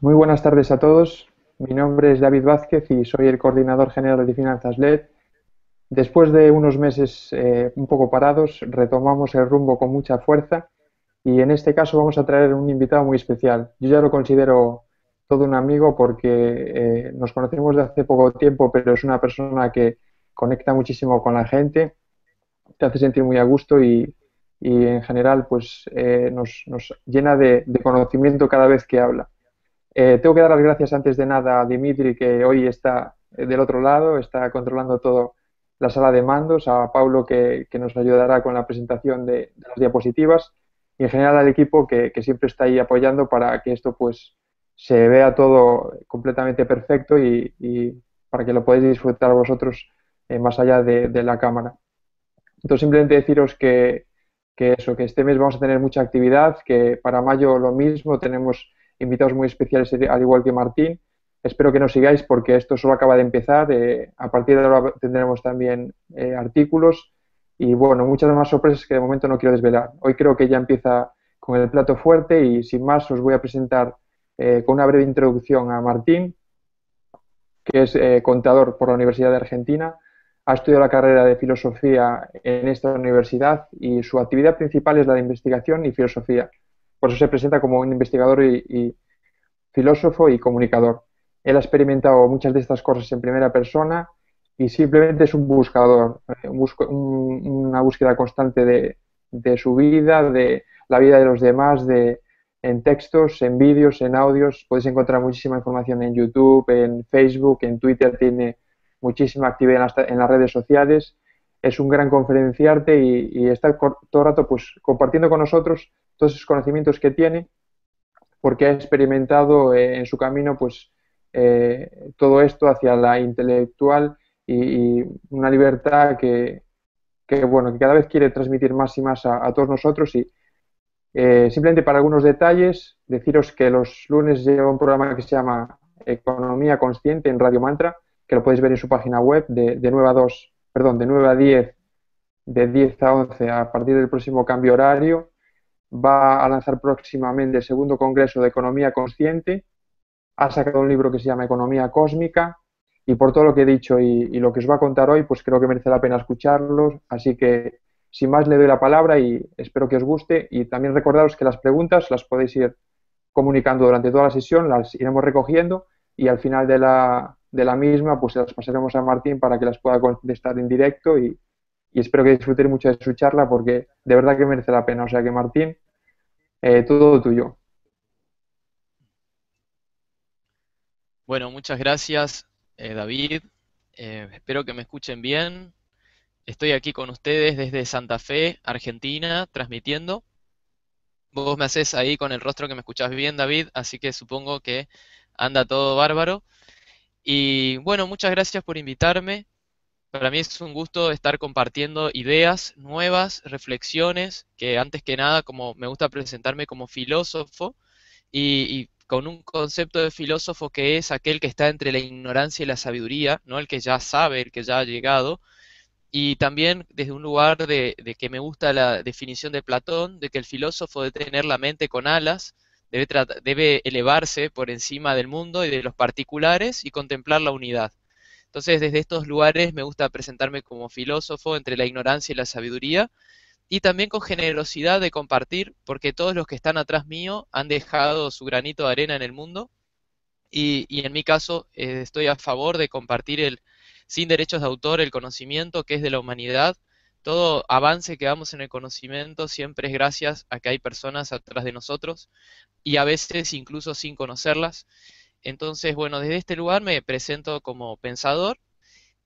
Muy buenas tardes a todos. Mi nombre es David Vázquez y soy el coordinador general de Finanzas LED. Después de unos meses un poco parados, retomamos el rumbo con mucha fuerza y en este caso vamos a traer un invitado muy especial. Yo ya lo considero todo un amigo porque nos conocemos de hace poco tiempo, pero es una persona que conecta muchísimo con la gente, te hace sentir muy a gusto y en general pues nos llena de conocimiento cada vez que habla. Tengo que dar las gracias antes de nada a Dimitri, que hoy está del otro lado, está controlando todo la sala de mandos, a Paulo, que nos ayudará con la presentación de las diapositivas, y en general al equipo que siempre está ahí apoyando para que esto pues se vea todo completamente perfecto y para que lo podáis disfrutar vosotros más allá de la cámara. Entonces, simplemente deciros que este mes vamos a tener mucha actividad, que para mayo lo mismo, tenemos invitados muy especiales, al igual que Martín. Espero que nos sigáis porque esto solo acaba de empezar. A partir de ahora tendremos también artículos y, bueno, muchas más sorpresas que de momento no quiero desvelar. Hoy creo que ya empieza con el plato fuerte y, sin más, os voy a presentar con una breve introducción a Martín, que es contador por la Universidad de Argentina. Ha estudiado la carrera de filosofía en esta universidad y su actividad principal es la de investigación y filosofía. Por eso se presenta como un investigador y filósofo y comunicador. Él ha experimentado muchas de estas cosas en primera persona y simplemente es un buscador, una búsqueda constante de su vida, de la vida de los demás, en textos, en vídeos, en audios. Podéis encontrar muchísima información en YouTube, en Facebook, en Twitter. Tiene muchísima actividad en las redes sociales. Es un gran conferenciante y está todo el rato pues, compartiendo con nosotros todos esos conocimientos que tiene, porque ha experimentado en su camino pues, todo esto hacia la intelectual y una libertad bueno, que cada vez quiere transmitir más y más a todos nosotros. Y simplemente para algunos detalles, deciros que los lunes lleva un programa que se llama Economía Consciente en Radio Mantra, que lo podéis ver en su página web de 9 a 2, perdón, de 9 a 10, de 10 a 11 a partir del próximo cambio horario. Va a lanzar próximamente el segundo congreso de Economía Consciente. Ha sacado un libro que se llama Economía Cósmica y, por todo lo que he dicho y lo que os va a contar hoy, pues creo que merece la pena escucharlos. Así que, sin más, le doy la palabra y espero que os guste. Y también recordaros que las preguntas las podéis ir comunicando durante toda la sesión, las iremos recogiendo y al final de la misma pues las pasaremos a Martín para que las pueda contestar en directo y espero que disfrutéis mucho de su charla porque de verdad que merece la pena. O sea que, Martín, todo tuyo. Bueno, muchas gracias, David. Espero que me escuchen bien. Estoy aquí con ustedes desde Santa Fe, Argentina, transmitiendo. Vos me hacés ahí con el rostro que me escuchás bien, David, así que supongo que anda todo bárbaro. Y bueno, muchas gracias por invitarme. Para mí es un gusto estar compartiendo ideas nuevas, reflexiones, que antes que nada, como me gusta presentarme como filósofo, y con un concepto de filósofo que es aquel que está entre la ignorancia y la sabiduría, ¿no? El que ya sabe, el que ya ha llegado, y también desde un lugar de que me gusta la definición de Platón, de que el filósofo debe tener la mente con alas, debe elevarse por encima del mundo y de los particulares y contemplar la unidad. Entonces, desde estos lugares me gusta presentarme como filósofo entre la ignorancia y la sabiduría, y también con generosidad de compartir, porque todos los que están atrás mío han dejado su granito de arena en el mundo, y en mi caso estoy a favor de compartir sin derechos de autor el conocimiento que es de la humanidad. Todo avance que damos en el conocimiento siempre es gracias a que hay personas atrás de nosotros y a veces incluso sin conocerlas. Entonces, bueno, desde este lugar me presento como pensador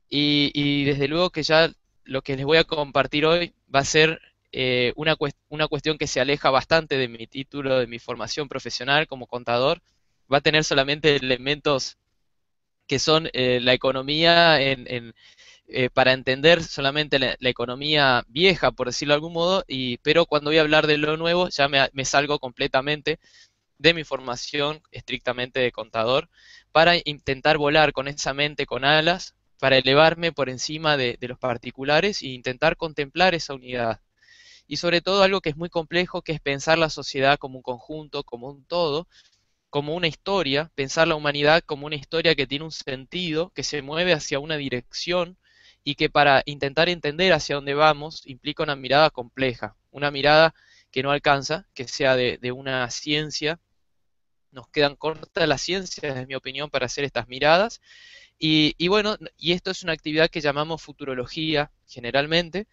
y desde luego que ya lo que les voy a compartir hoy va a ser una cuestión que se aleja bastante de mi título, de mi formación profesional como contador. Va a tener solamente elementos que son la economía para entender solamente la economía vieja, por decirlo de algún modo, pero cuando voy a hablar de lo nuevo ya me salgo completamente de mi formación estrictamente de contador para intentar volar con esa mente con alas, para elevarme por encima de los particulares e intentar contemplar esa unidad. Y sobre todo algo que es muy complejo, que es pensar la sociedad como un conjunto, como un todo, como una historia, pensar la humanidad como una historia que tiene un sentido, que se mueve hacia una dirección y que para intentar entender hacia dónde vamos implica una mirada compleja, una mirada que no alcanza, que sea de una ciencia. Nos quedan cortas las ciencias, en mi opinión, para hacer estas miradas. Y bueno, y esto es una actividad que llamamos futurología generalmente,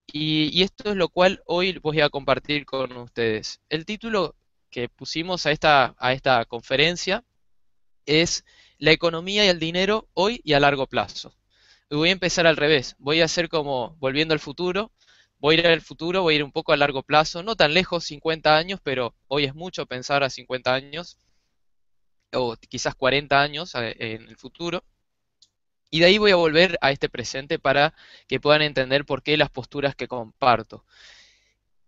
y esto es lo cual hoy voy a compartir con ustedes. El título que pusimos a esta conferencia es La economía y el dinero hoy y a largo plazo. Y voy a empezar al revés, voy a hacer como volviendo al futuro, voy a ir al futuro, voy a ir un poco a largo plazo, no tan lejos, 50 años, pero hoy es mucho pensar a 50 años, o quizás 40 años en el futuro. Y de ahí voy a volver a este presente para que puedan entender por qué las posturas que comparto.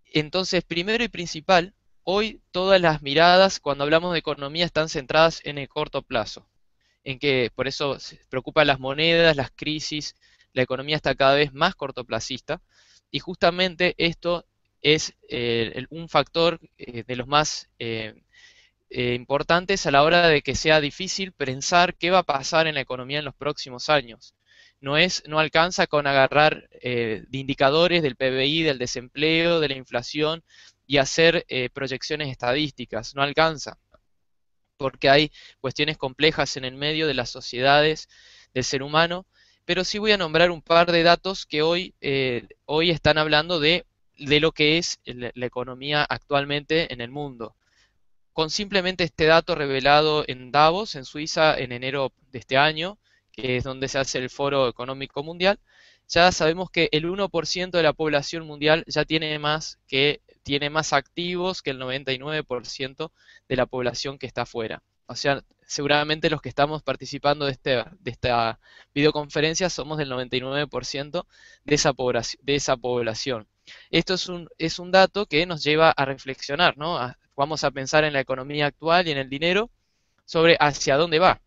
Entonces, primero y principal, hoy todas las miradas cuando hablamos de economía están centradas en el corto plazo, en que por eso se preocupan las monedas, las crisis, la economía está cada vez más cortoplacista y justamente esto es un factor de los más importantes a la hora de que sea difícil pensar qué va a pasar en la economía en los próximos años. No alcanza con agarrar de indicadores del PBI, del desempleo, de la inflación y hacer proyecciones estadísticas. No alcanza, porque hay cuestiones complejas en el medio de las sociedades, del ser humano, pero sí voy a nombrar un par de datos que hoy están hablando de lo que es la economía actualmente en el mundo. Con simplemente este dato revelado en Davos, en Suiza, en enero de este año, que es donde se hace el Foro Económico Mundial, ya sabemos que el 1% de la población mundial ya tiene más activos que el 99% de la población que está afuera. O sea, seguramente los que estamos participando de esta videoconferencia somos del 99% de esa población. Esto es un dato que nos lleva a reflexionar, ¿no? Vamos a pensar en la economía actual y en el dinero sobre hacia dónde va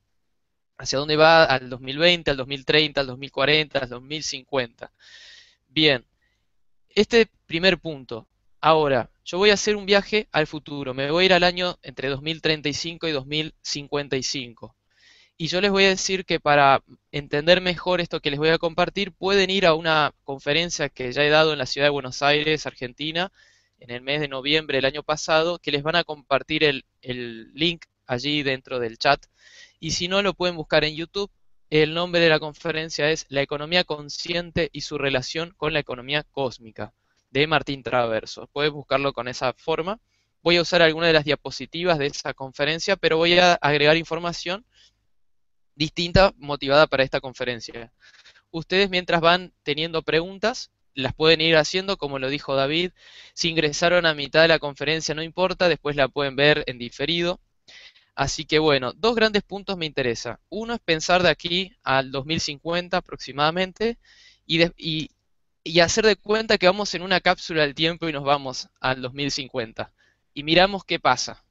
al 2020, al 2030, al 2040, al 2050. Bien, este primer punto. Ahora, yo voy a hacer un viaje al futuro, me voy a ir al año entre 2035 y 2055. Y yo les voy a decir que para entender mejor esto que les voy a compartir, pueden ir a una conferencia que ya he dado en la ciudad de Buenos Aires, Argentina, en el mes de noviembre del año pasado, que les van a compartir el link allí dentro del chat. Y si no, lo pueden buscar en YouTube. El nombre de la conferencia es La economía consciente y su relación con la economía cósmica, de Martín Traverso. Puedes buscarlo con esa forma. Voy a usar algunas de las diapositivas de esa conferencia, pero voy a agregar información distinta motivada para esta conferencia. Ustedes mientras van teniendo preguntas, las pueden ir haciendo, como lo dijo David. Si ingresaron a mitad de la conferencia no importa, después la pueden ver en diferido. Así que bueno, dos grandes puntos me interesan. Uno es pensar de aquí al 2050 aproximadamente y hacer de cuenta que vamos en una cápsula del tiempo y nos vamos al 2050. Y miramos qué pasa.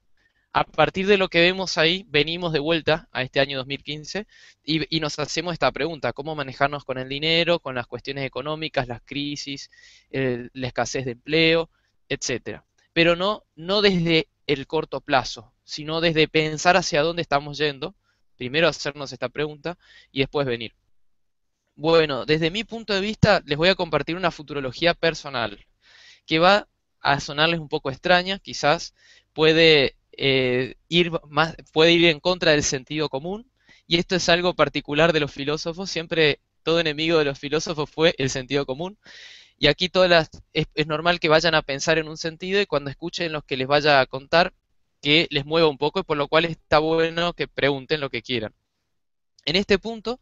A partir de lo que vemos ahí, venimos de vuelta a este año 2015 y nos hacemos esta pregunta, ¿cómo manejarnos con el dinero, con las cuestiones económicas, las crisis, la escasez de empleo, etcétera? Pero no desde el corto plazo, sino desde pensar hacia dónde estamos yendo, primero hacernos esta pregunta y después venir. Bueno, desde mi punto de vista les voy a compartir una futurología personal que va a sonarles un poco extraña, quizás puede ir en contra del sentido común, y esto es algo particular de los filósofos, siempre todo enemigo de los filósofos fue el sentido común, y aquí es normal que vayan a pensar en un sentido y cuando escuchen los que les vaya a contar, que les mueva un poco, y por lo cual está bueno que pregunten lo que quieran. En este punto,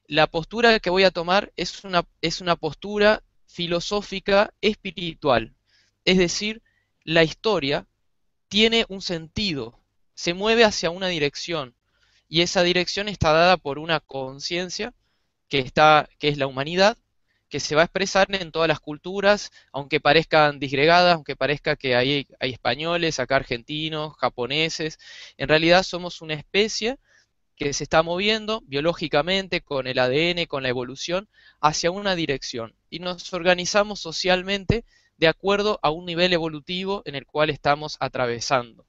la postura que voy a tomar es una postura filosófica espiritual. Es decir, la historia tiene un sentido, se mueve hacia una dirección y esa dirección está dada por una conciencia que es la humanidad, que se va a expresar en todas las culturas, aunque parezcan disgregadas, aunque parezca que hay españoles, acá argentinos, japoneses, en realidad somos una especie que se está moviendo biológicamente con el ADN, con la evolución, hacia una dirección. Y nos organizamos socialmente de acuerdo a un nivel evolutivo en el cual estamos atravesando.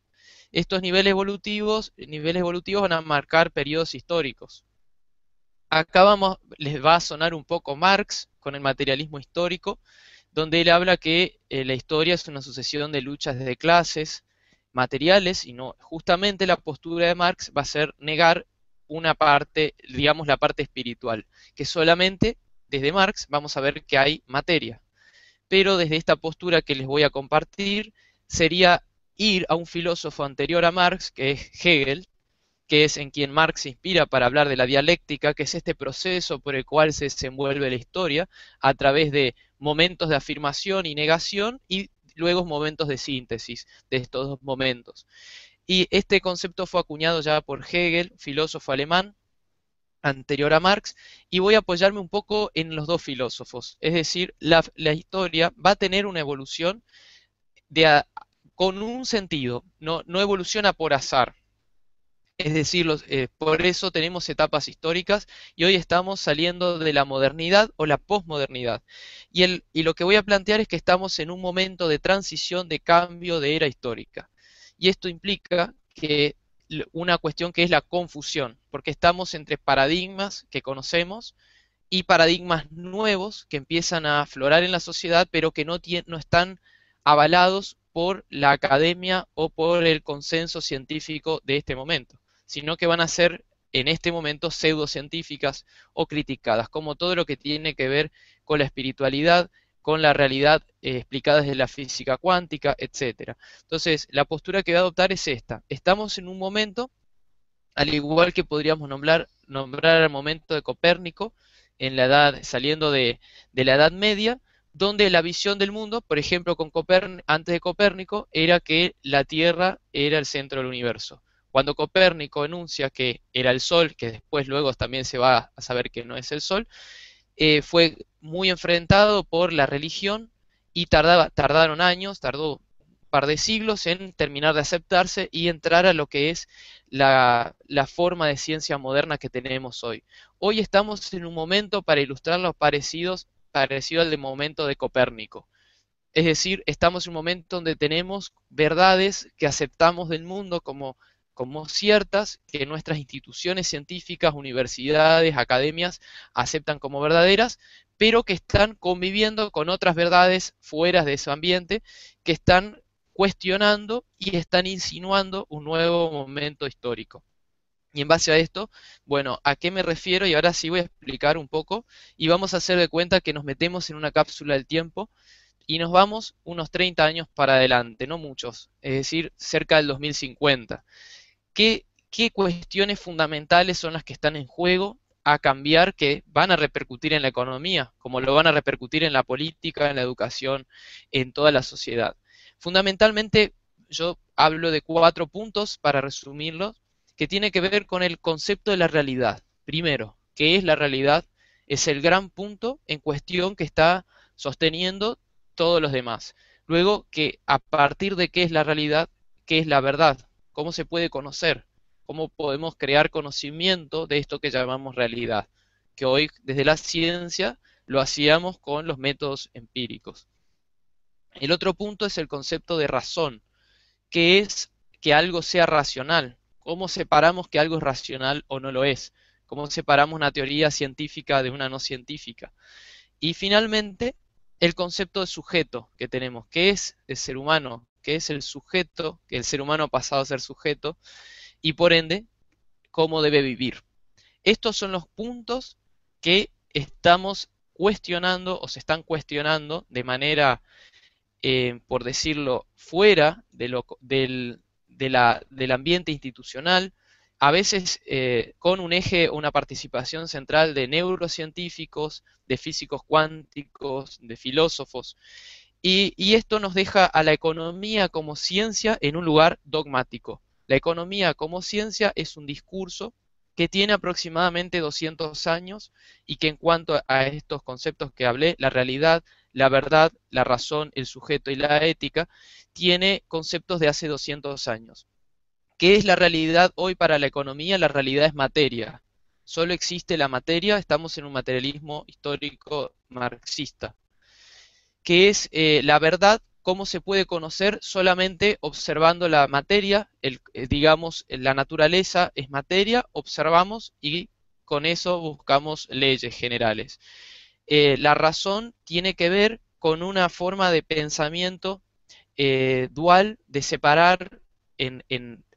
Estos niveles evolutivos van a marcar periodos históricos. Acá les va a sonar un poco Marx con el materialismo histórico, donde él habla que la historia es una sucesión de luchas de clases materiales, y no, justamente la postura de Marx va a ser negar una parte, digamos la parte espiritual, que solamente desde Marx vamos a ver que hay materia. Pero desde esta postura que les voy a compartir sería ir a un filósofo anterior a Marx, que es Hegel, que es en quien Marx se inspira para hablar de la dialéctica, que es este proceso por el cual se desenvuelve la historia a través de momentos de afirmación y negación y luego momentos de síntesis de estos dos momentos. Y este concepto fue acuñado ya por Hegel, filósofo alemán, anterior a Marx, y voy a apoyarme un poco en los dos filósofos. Es decir, la historia va a tener una evolución de con un sentido, no evoluciona por azar. Es decir, por eso tenemos etapas históricas y hoy estamos saliendo de la modernidad o la posmodernidad. Y lo que voy a plantear es que estamos en un momento de transición, de cambio de era histórica. Y esto implica que una cuestión que es la confusión, porque estamos entre paradigmas que conocemos y paradigmas nuevos que empiezan a aflorar en la sociedad, pero que no están avalados por la academia o por el consenso científico de este momento, sino que van a ser en este momento pseudocientíficas o criticadas, como todo lo que tiene que ver con la espiritualidad, con la realidad explicada desde la física cuántica, etcétera. Entonces, la postura que voy a adoptar es esta. Estamos en un momento, al igual que podríamos nombrar el momento de Copérnico, en la edad, saliendo de la Edad Media, donde la visión del mundo, por ejemplo, antes de Copérnico, era que la Tierra era el centro del universo. Cuando Copérnico enuncia que era el Sol, que después luego también se va a saber que no es el Sol, fue muy enfrentado por la religión y tardaron años, tardó un par de siglos en terminar de aceptarse y entrar a lo que es la forma de ciencia moderna que tenemos hoy. Hoy estamos en un momento, para ilustrar los parecido al de momento de Copérnico. Es decir, estamos en un momento donde tenemos verdades que aceptamos del mundo como ciertas, que nuestras instituciones científicas, universidades, academias aceptan como verdaderas, pero que están conviviendo con otras verdades fuera de ese ambiente, que están cuestionando y están insinuando un nuevo momento histórico. Y en base a esto, bueno, ¿a qué me refiero? Y ahora sí voy a explicar un poco y vamos a hacer de cuenta que nos metemos en una cápsula del tiempo y nos vamos unos 30 años para adelante, no muchos, es decir, cerca del 2050. ¿Qué cuestiones fundamentales son las que están en juego a cambiar, que van a repercutir en la economía, como lo van a repercutir en la política, en la educación, en toda la sociedad? Fundamentalmente, yo hablo de 4 puntos para resumirlo, que tiene que ver con el concepto de la realidad. Primero, ¿qué es la realidad? Es el gran punto en cuestión que está sosteniendo todos los demás. Luego, que a partir de qué es la realidad, qué es la verdad, cómo se puede conocer, cómo podemos crear conocimiento de esto que llamamos realidad, que hoy desde la ciencia lo hacíamos con los métodos empíricos. El otro punto es el concepto de razón, que es que algo sea racional. ¿Cómo separamos que algo es racional o no lo es? ¿Cómo separamos una teoría científica de una no científica? Y finalmente, el concepto de sujeto que tenemos, que es el ser humano, que es el sujeto, que el ser humano ha pasado a ser sujeto, y por ende, cómo debe vivir. Estos son los puntos que estamos cuestionando o se están cuestionando de manera, por decirlo, fuera del ambiente institucional, a veces con un eje, una participación central de neurocientíficos, de físicos cuánticos, de filósofos, y esto nos deja a la economía como ciencia en un lugar dogmático. La economía como ciencia es un discurso que tiene aproximadamente 200 años y que en cuanto a estos conceptos que hablé, la realidad, la verdad, la razón, el sujeto y la ética, tiene conceptos de hace 200 años. ¿Qué es la realidad hoy para la economía? La realidad es materia. Solo existe la materia, estamos en un materialismo histórico marxista. ¿Qué es la verdad? cómo se puede conocer solamente observando la materia, digamos, la naturaleza es materia, observamos y con eso buscamos leyes generales. La razón tiene que ver con una forma de pensamiento dual de separar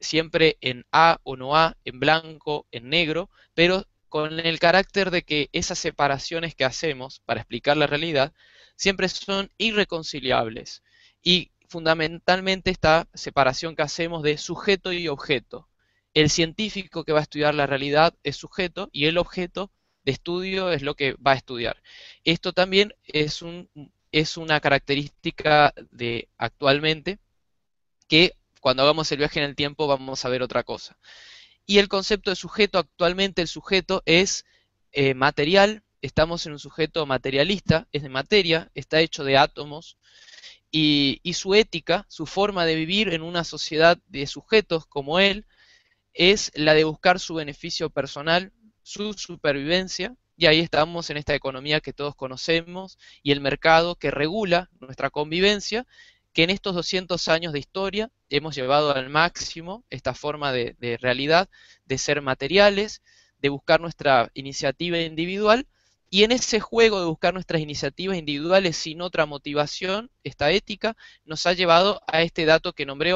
siempre en A o no A, en blanco, en negro, pero con el carácter de que esas separaciones que hacemos para explicar la realidad siempre son irreconciliables. Y fundamentalmente esta separación que hacemos de sujeto y objeto. El científico que va a estudiar la realidad es sujeto y el objeto de estudio es lo que va a estudiar. Esto también es una característica de actualmente que cuando hagamos el viaje en el tiempo vamos a ver otra cosa. Y el concepto de sujeto, actualmente el sujeto es material, estamos en un sujeto materialista, es de materia, está hecho de átomos, y su ética, su forma de vivir en una sociedad de sujetos como él, es la de buscar su beneficio personal, su supervivencia, y ahí estamos en esta economía que todos conocemos y el mercado que regula nuestra convivencia, que en estos 200 años de historia hemos llevado al máximo esta forma de realidad, de ser materiales, de buscar nuestra iniciativa individual, y en ese juego de buscar nuestras iniciativas individuales sin otra motivación, esta ética nos ha llevado a este dato que nombré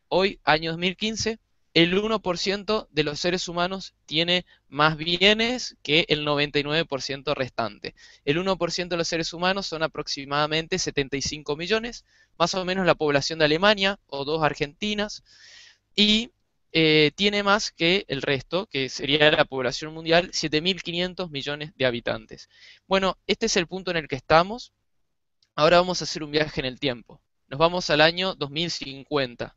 hoy, año 2015, el 1% de los seres humanos tiene más bienes que el 99% restante. El 1% de los seres humanos son aproximadamente 75 millones, más o menos la población de Alemania o dos Argentinas, y tiene más que el resto, que sería la población mundial, 7.500 millones de habitantes. Bueno, este es el punto en el que estamos. Ahora vamos a hacer un viaje en el tiempo. Nos vamos al año 2050.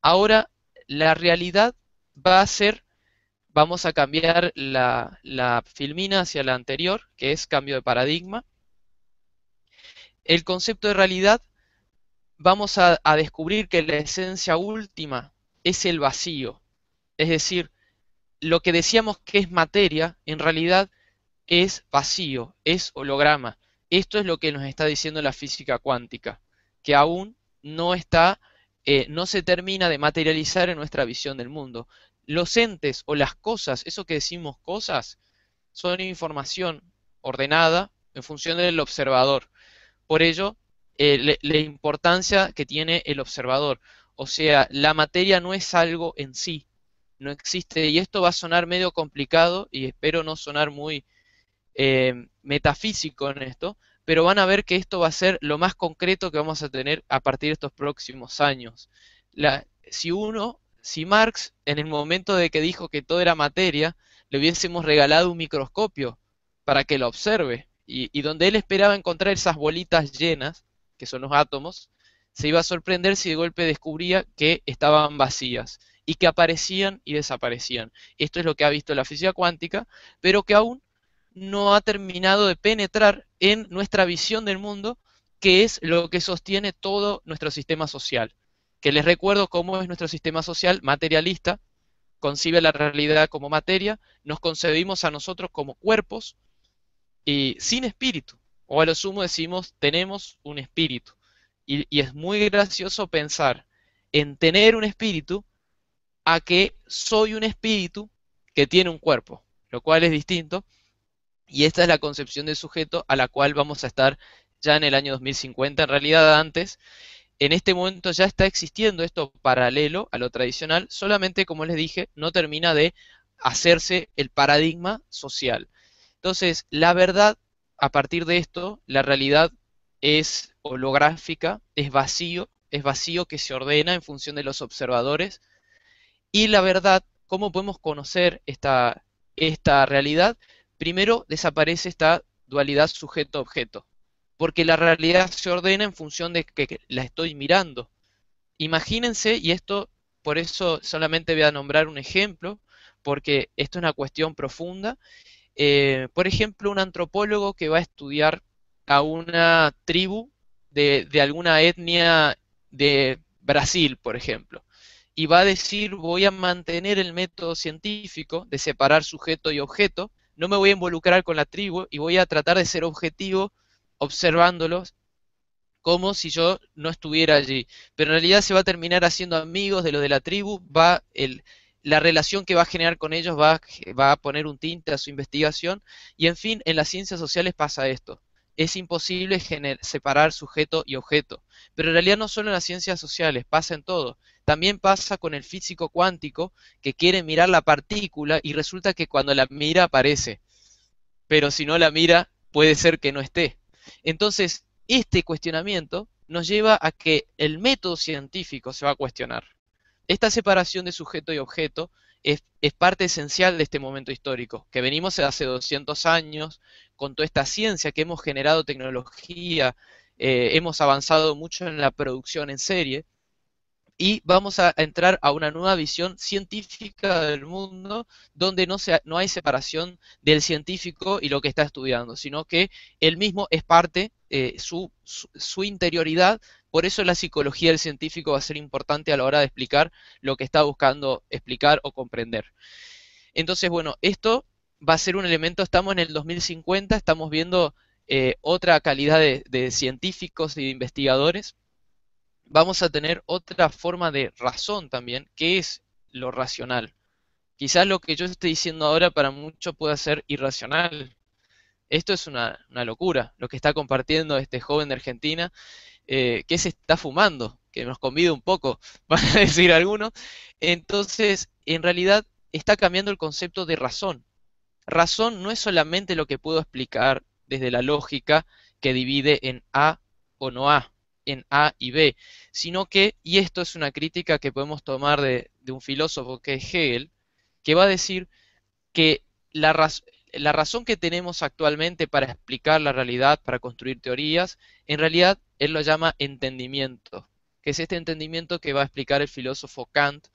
Ahora la realidad va a ser, vamos a cambiar la filmina hacia la anterior, que es cambio de paradigma. El concepto de realidad, vamos a descubrir que la esencia última es el vacío. Es decir, lo que decíamos que es materia, en realidad es vacío, es holograma. Esto es lo que nos está diciendo la física cuántica, que aún no está, no se termina de materializar en nuestra visión del mundo. Los entes o las cosas, eso que decimos cosas, son información ordenada en función del observador. Por ello, la importancia que tiene el observador. O sea, la materia no es algo en sí, no existe, y esto va a sonar medio complicado y espero no sonar muy metafísico en esto, pero van a ver que esto va a ser lo más concreto que vamos a tener a partir de estos próximos años. Si Marx, en el momento de que dijo que todo era materia, le hubiésemos regalado un microscopio para que lo observe, y donde él esperaba encontrar esas bolitas llenas, que son los átomos, se iba a sorprender si de golpe descubría que estaban vacías y que aparecían y desaparecían. Esto es lo que ha visto la física cuántica, pero que aún no ha terminado de penetrar en nuestra visión del mundo, que es lo que sostiene todo nuestro sistema social. Que les recuerdo cómo es nuestro sistema social materialista, concibe la realidad como materia, nos concebimos a nosotros como cuerpos y sin espíritu, o a lo sumo decimos tenemos un espíritu. Y es muy gracioso pensar en tener un espíritu a que soy un espíritu que tiene un cuerpo, lo cual es distinto. Y esta es la concepción de sujeto a la cual vamos a estar ya en el año 2050. En realidad antes, en este momento ya está existiendo esto paralelo a lo tradicional, solamente como les dije, no termina de hacerse el paradigma social. Entonces, la verdad, a partir de esto, la realidad es holográfica, es vacío que se ordena en función de los observadores. Y la verdad, ¿cómo podemos conocer esta realidad? Primero desaparece esta dualidad sujeto-objeto, porque la realidad se ordena en función de que la estoy mirando. Imagínense, y esto por eso solamente voy a nombrar un ejemplo, porque esto es una cuestión profunda. Por ejemplo, un antropólogo que va a estudiar a una tribu de alguna etnia de Brasil, por ejemplo, y va a decir, voy a mantener el método científico de separar sujeto y objeto, no me voy a involucrar con la tribu y voy a tratar de ser objetivo observándolos como si yo no estuviera allí. Pero en realidad se va a terminar haciendo amigos de los de la tribu, la relación que va a generar con ellos va a poner un tinte a su investigación, y en fin, en las ciencias sociales pasa esto. Es imposible separar sujeto y objeto. Pero en realidad no solo en las ciencias sociales, pasa en todo. También pasa con el físico cuántico, que quiere mirar la partícula y resulta que cuando la mira aparece, pero si no la mira puede ser que no esté. Entonces, este cuestionamiento nos lleva a que el método científico se va a cuestionar. Esta separación de sujeto y objeto es parte esencial de este momento histórico, que venimos hace 200 años con toda esta ciencia, que hemos generado tecnología, hemos avanzado mucho en la producción en serie, y vamos a entrar a una nueva visión científica del mundo donde no hay separación del científico y lo que está estudiando, sino que él mismo es parte, su interioridad. Por eso la psicología del científico va a ser importante a la hora de explicar lo que está buscando explicar o comprender. Entonces, bueno, esto va a ser un elemento, estamos en el 2050, estamos viendo otra calidad de científicos y de investigadores. Vamos a tener otra forma de razón también, que es lo racional. Quizás lo que yo estoy diciendo ahora para muchos pueda ser irracional. Esto es una locura, lo que está compartiendo este joven de Argentina, que se está fumando, que nos convida un poco, van a decir algunos. Entonces, en realidad está cambiando el concepto de razón. Razón no es solamente lo que puedo explicar desde la lógica que divide en A o no A, en A y B, sino que, y esto es una crítica que podemos tomar de un filósofo que es Hegel, que va a decir que la razón que tenemos actualmente para explicar la realidad, para construir teorías, en realidad él lo llama entendimiento, que es este entendimiento que va a explicar el filósofo Kant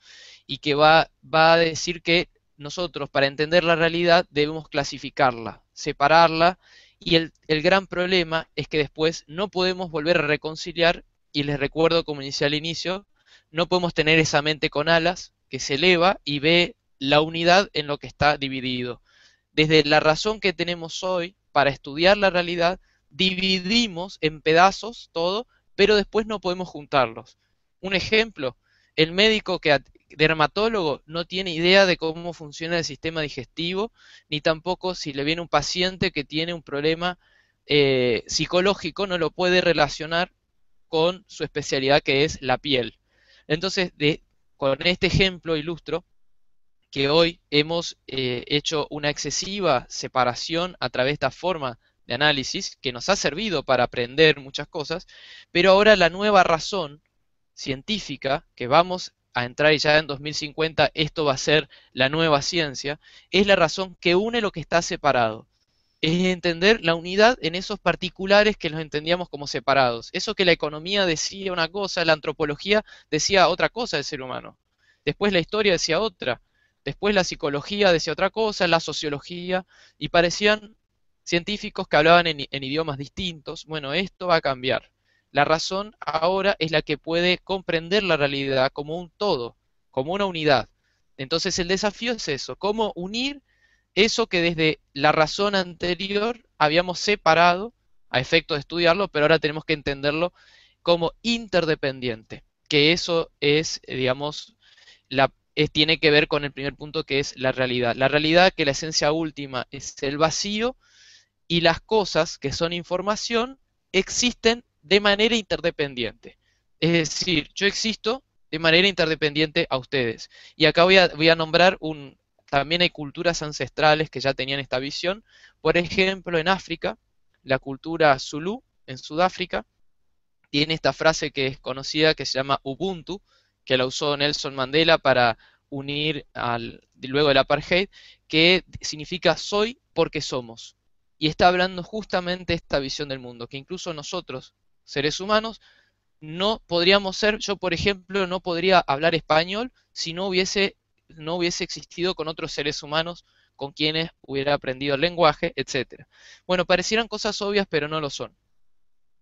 y que va a decir que nosotros para entender la realidad debemos clasificarla, separarla, y el gran problema es que después no podemos volver a reconciliar, y les recuerdo como inicié al inicio, no podemos tener esa mente con alas que se eleva y ve la unidad en lo que está dividido. Desde la razón que tenemos hoy para estudiar la realidad, dividimos en pedazos todo, pero después no podemos juntarlos. Un ejemplo, el médico dermatólogo no tiene idea de cómo funciona el sistema digestivo, ni tampoco si le viene un paciente que tiene un problema psicológico, no lo puede relacionar con su especialidad que es la piel. Entonces, con este ejemplo ilustro que hoy hemos hecho una excesiva separación a través de esta forma de análisis que nos ha servido para aprender muchas cosas, pero ahora la nueva razón científica, que vamos a entrar ya en 2050, esto va a ser la nueva ciencia, es la razón que une lo que está separado. Es entender la unidad en esos particulares que los entendíamos como separados. Eso que la economía decía una cosa, la antropología decía otra cosa del ser humano. Después la historia decía otra. Después la psicología decía otra cosa, la sociología, y parecían científicos que hablaban en idiomas distintos. Bueno, esto va a cambiar. La razón ahora es la que puede comprender la realidad como un todo, como una unidad. Entonces el desafío es eso, cómo unir eso que desde la razón anterior habíamos separado a efecto de estudiarlo, pero ahora tenemos que entenderlo como interdependiente, que eso es, digamos, tiene que ver con el primer punto que es la realidad. La realidad que la esencia última es el vacío y las cosas que son información existen de manera interdependiente. Es decir, yo existo de manera interdependiente a ustedes. Y acá voy a nombrar también hay culturas ancestrales que ya tenían esta visión. Por ejemplo, en África, la cultura Zulu, en Sudáfrica, tiene esta frase que es conocida que se llama Ubuntu, que la usó Nelson Mandela para unir luego del apartheid, que significa soy porque somos. Y está hablando justamente de esta visión del mundo, que incluso nosotros, seres humanos, no podríamos ser, yo por ejemplo no podría hablar español si no hubiese existido con otros seres humanos con quienes hubiera aprendido el lenguaje, etcétera. Bueno, parecieran cosas obvias, pero no lo son.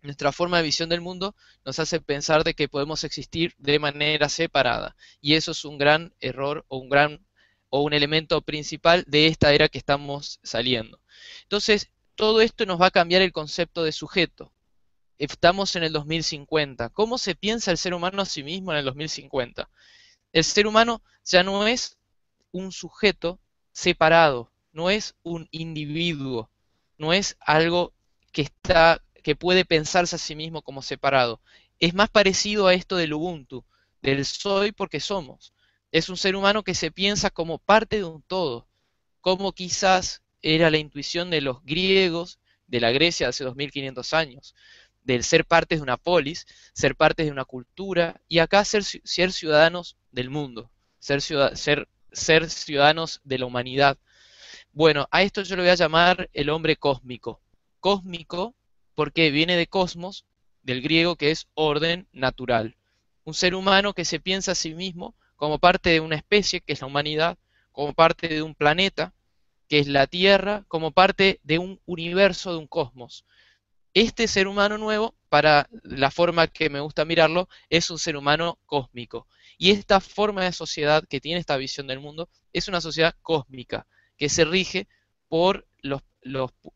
Nuestra forma de visión del mundo nos hace pensar de que podemos existir de manera separada, y eso es un gran error o un elemento principal de esta era que estamos saliendo. Entonces, todo esto nos va a cambiar el concepto de sujeto. estamos en el 2050. ¿Cómo se piensa el ser humano a sí mismo en el 2050? El ser humano ya no es un sujeto separado, no es un individuo, no es algo que puede pensarse a sí mismo como separado. Es más parecido a esto del Ubuntu, del soy porque somos. Es un ser humano que se piensa como parte de un todo, como quizás era la intuición de los griegos, de la Grecia hace 2500 años, del ser parte de una polis, ser parte de una cultura, y acá ser ciudadanos del mundo, ser ciudadanos de la humanidad. Bueno, a esto yo le voy a llamar el hombre cósmico. Cósmico porque viene de cosmos, del griego que es orden natural. Un ser humano que se piensa a sí mismo como parte de una especie, que es la humanidad, como parte de un planeta, que es la Tierra, como parte de un universo, de un cosmos. Este ser humano nuevo, para la forma que me gusta mirarlo, es un ser humano cósmico. Y esta forma de sociedad que tiene esta visión del mundo es una sociedad cósmica, que se rige por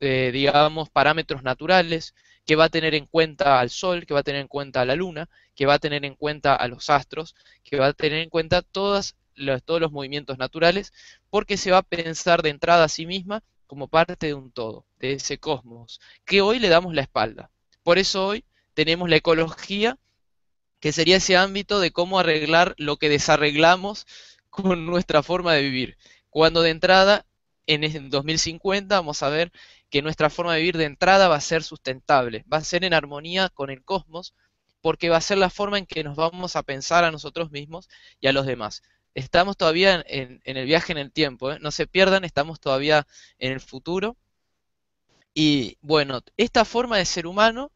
digamos, parámetros naturales, que va a tener en cuenta al Sol, que va a tener en cuenta a la Luna, que va a tener en cuenta a los astros, que va a tener en cuenta todos los movimientos naturales, porque se va a pensar de entrada a sí misma como parte de un todo, de ese cosmos, que hoy le damos la espalda. Por eso hoy tenemos la ecología, que sería ese ámbito de cómo arreglar lo que desarreglamos con nuestra forma de vivir. Cuando de entrada, en el 2050, vamos a ver que nuestra forma de vivir de entrada va a ser sustentable, va a ser en armonía con el cosmos, porque va a ser la forma en que nos vamos a pensar a nosotros mismos y a los demás. Estamos todavía en el viaje en el tiempo, ¿eh? No se pierdan, estamos todavía en el futuro. Y bueno, esta forma de ser humano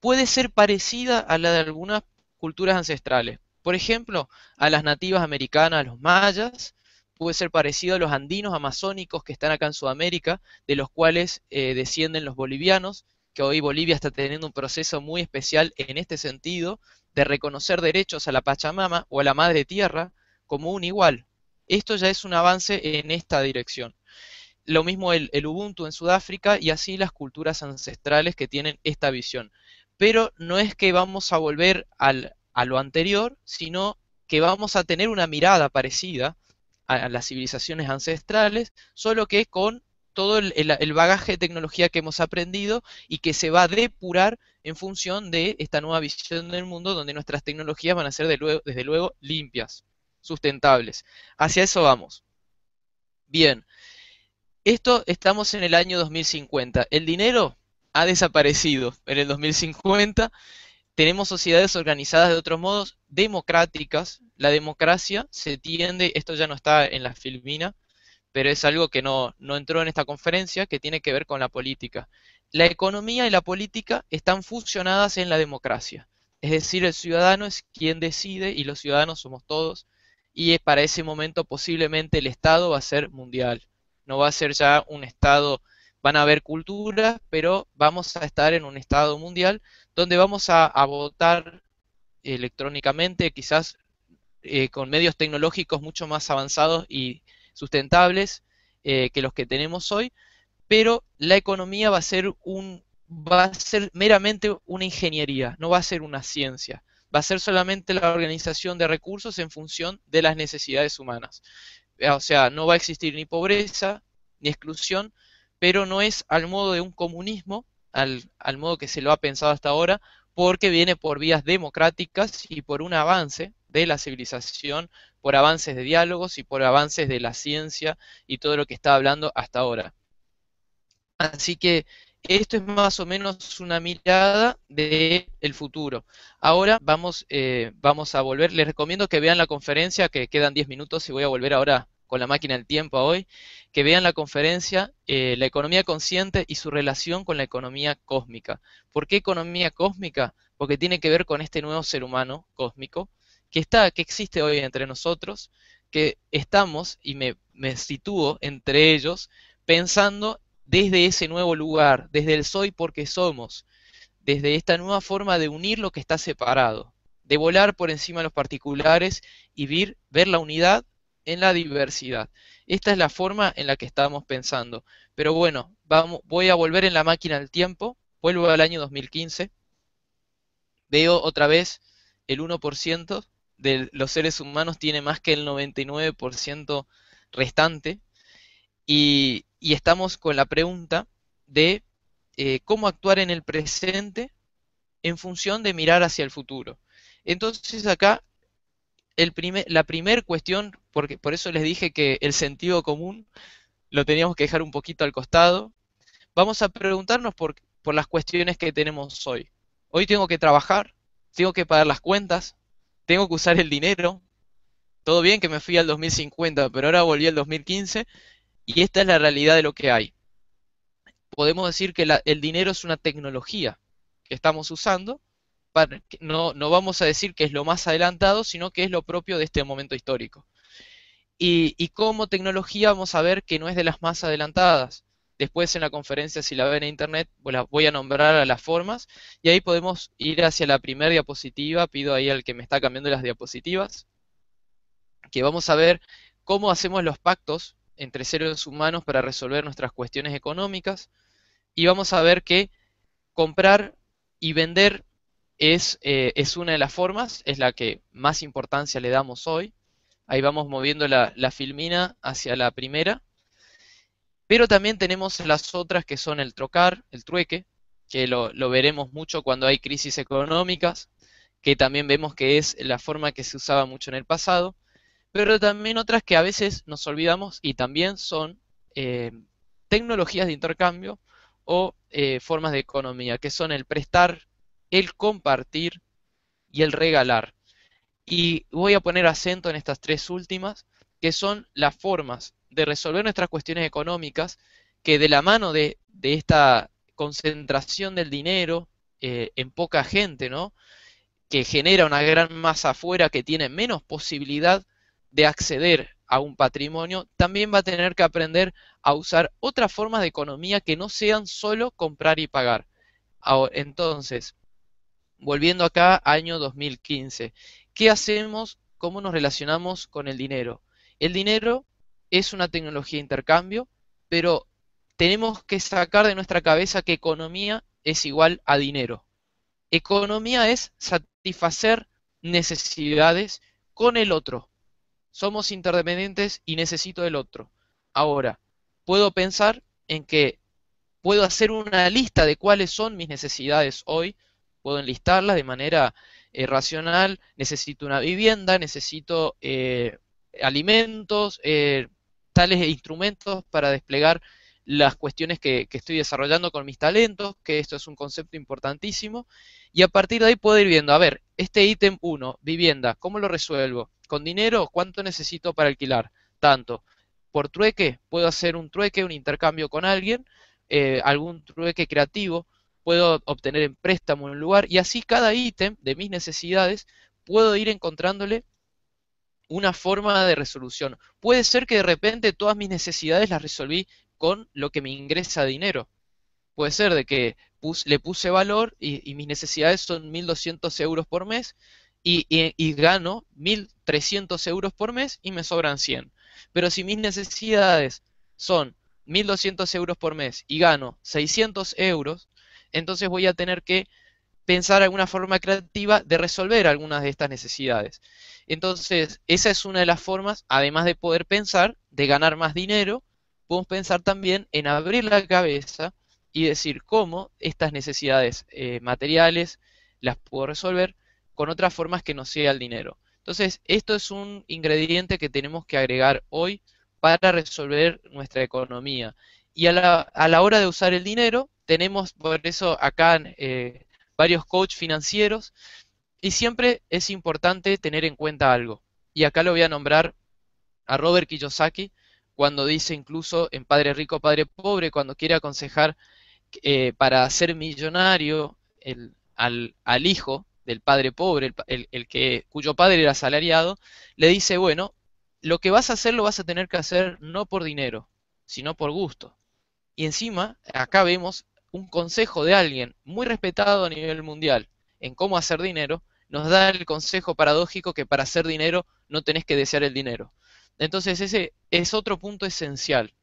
puede ser parecida a la de algunas culturas ancestrales. Por ejemplo, a las nativas americanas, a los mayas, puede ser parecido a los andinos amazónicos que están acá en Sudamérica, de los cuales descienden los bolivianos, que hoy Bolivia está teniendo un proceso muy especial en este sentido, de reconocer derechos a la Pachamama o a la Madre Tierra como un igual. Esto ya es un avance en esta dirección. Lo mismo el Ubuntu en Sudáfrica y así las culturas ancestrales que tienen esta visión. Pero no es que vamos a volver a lo anterior, sino que vamos a tener una mirada parecida a las civilizaciones ancestrales, solo que con todo el bagaje de tecnología que hemos aprendido y que se va a depurar en función de esta nueva visión del mundo donde nuestras tecnologías van a ser desde luego limpias, sustentables. Hacia eso vamos. Bien, esto estamos en el año 2050. El dinero ha desaparecido en el 2050. Tenemos sociedades organizadas de otros modos, democráticas. La democracia se tiende, esto ya no está en la Filmina, pero es algo que no entró en esta conferencia, que tiene que ver con la política. La economía y la política están fusionadas en la democracia. Es decir, el ciudadano es quien decide y los ciudadanos somos todos. Y para ese momento posiblemente el Estado va a ser mundial. No va a ser ya un Estado, van a haber culturas, pero vamos a estar en un Estado mundial donde vamos a votar electrónicamente, quizás con medios tecnológicos mucho más avanzados y sustentables que los que tenemos hoy, pero la economía va a ser meramente una ingeniería, no va a ser una ciencia. Va a ser solamente la organización de recursos en función de las necesidades humanas. O sea, no va a existir ni pobreza ni exclusión, pero no es al modo de un comunismo, al modo que se lo ha pensado hasta ahora, porque viene por vías democráticas y por un avance de la civilización, por avances de diálogos y por avances de la ciencia y todo lo que está hablando hasta ahora. Así que esto es más o menos una mirada del futuro. Ahora vamos a volver. Les recomiendo que vean la conferencia, que quedan 10 minutos y voy a volver ahora con la máquina del tiempo a hoy. Que vean la conferencia, La economía consciente y su relación con la economía cósmica. ¿Por qué economía cósmica? Porque tiene que ver con este nuevo ser humano cósmico que existe hoy entre nosotros, que estamos, y me sitúo entre ellos, pensando desde ese nuevo lugar, desde el soy porque somos, desde esta nueva forma de unir lo que está separado, de volar por encima de los particulares y ver la unidad en la diversidad. Esta es la forma en la que estamos pensando. Pero bueno, voy a volver en la máquina del tiempo, vuelvo al año 2015 veo otra vez el 1% de los seres humanos tiene más que el 99% restante y estamos con la pregunta de cómo actuar en el presente en función de mirar hacia el futuro. Entonces acá la primera cuestión, porque por eso les dije que el sentido común lo teníamos que dejar un poquito al costado, vamos a preguntarnos por las cuestiones que tenemos hoy. Hoy tengo que trabajar, tengo que pagar las cuentas, tengo que usar el dinero. Todo bien que me fui al 2050, pero ahora volví al 2015 y esta es la realidad de lo que hay. Podemos decir que el dinero es una tecnología que estamos usando. No vamos a decir que es lo más adelantado, sino que es lo propio de este momento histórico. Y como tecnología vamos a ver que no es de las más adelantadas. Después en la conferencia, si la ven en internet, voy a nombrar a las formas y ahí podemos ir hacia la primera diapositiva. Pido ahí al que me está cambiando las diapositivas, que vamos a ver cómo hacemos los pactos entre seres humanos para resolver nuestras cuestiones económicas y vamos a ver que comprar y vender es una de las formas, es la que más importancia le damos hoy. Ahí vamos moviendo la filmina hacia la primera. Pero también tenemos las otras que son el trocar, el trueque, que lo veremos mucho cuando hay crisis económicas, que también vemos que es la forma que se usaba mucho en el pasado. Pero también otras que a veces nos olvidamos y también son eh, tecnologías de intercambio o formas de economía, que son el prestar, el compartir y el regalar. Y voy a poner acento en estas tres últimas, que son las formas de resolver nuestras cuestiones económicas, que de la mano de esta concentración del dinero en poca gente, ¿no? Que genera una gran masa afuera que tiene menos posibilidad de acceder a un patrimonio, también va a tener que aprender a usar otras formas de economía que no sean solo comprar y pagar. Entonces, volviendo acá, año 2015. ¿Qué hacemos? ¿Cómo nos relacionamos con el dinero? El dinero es una tecnología de intercambio, pero tenemos que sacar de nuestra cabeza que economía es igual a dinero. Economía es satisfacer necesidades con el otro. Somos interdependientes y necesito del otro. Ahora, puedo pensar en que puedo hacer una lista de cuáles son mis necesidades hoy, puedo enlistarlas de manera racional, necesito una vivienda, necesito alimentos, tales instrumentos para desplegar las cuestiones que estoy desarrollando con mis talentos, que esto es un concepto importantísimo, y a partir de ahí puedo ir viendo, a ver, este ítem uno, vivienda, ¿cómo lo resuelvo? ¿Con dinero? ¿Cuánto necesito para alquilar? Tanto. Por trueque, puedo hacer un trueque, un intercambio con alguien, algún trueque creativo, puedo obtener en préstamo en un lugar y así cada ítem de mis necesidades puedo ir encontrándole una forma de resolución. Puede ser que de repente todas mis necesidades las resolví con lo que me ingresa dinero. Puede ser de que le puse valor y mis necesidades son 1.200 euros por mes y gano 1.300 euros por mes y me sobran 100. Pero si mis necesidades son 1.200 euros por mes y gano 600 euros, entonces voy a tener que pensar alguna forma creativa de resolver algunas de estas necesidades. Entonces, esa es una de las formas, además de poder pensar, de ganar más dinero, podemos pensar también en abrir la cabeza y decir cómo estas necesidades materiales las puedo resolver con otras formas que no sea el dinero. Entonces, esto es un ingrediente que tenemos que agregar hoy para resolver nuestra economía. Y a la hora de usar el dinero, tenemos por eso acá varios coaches financieros y siempre es importante tener en cuenta algo. Y acá lo voy a nombrar a Robert Kiyosaki cuando dice incluso en Padre Rico, Padre Pobre, cuando quiere aconsejar para ser millonario al hijo del padre pobre, cuyo padre era asalariado, le dice, bueno, lo que vas a hacer lo vas a tener que hacer no por dinero, sino por gusto. Y encima, acá vemos un consejo de alguien muy respetado a nivel mundial en cómo hacer dinero, nos da el consejo paradójico que para hacer dinero no tenés que desear el dinero. Entonces ese es otro punto esencial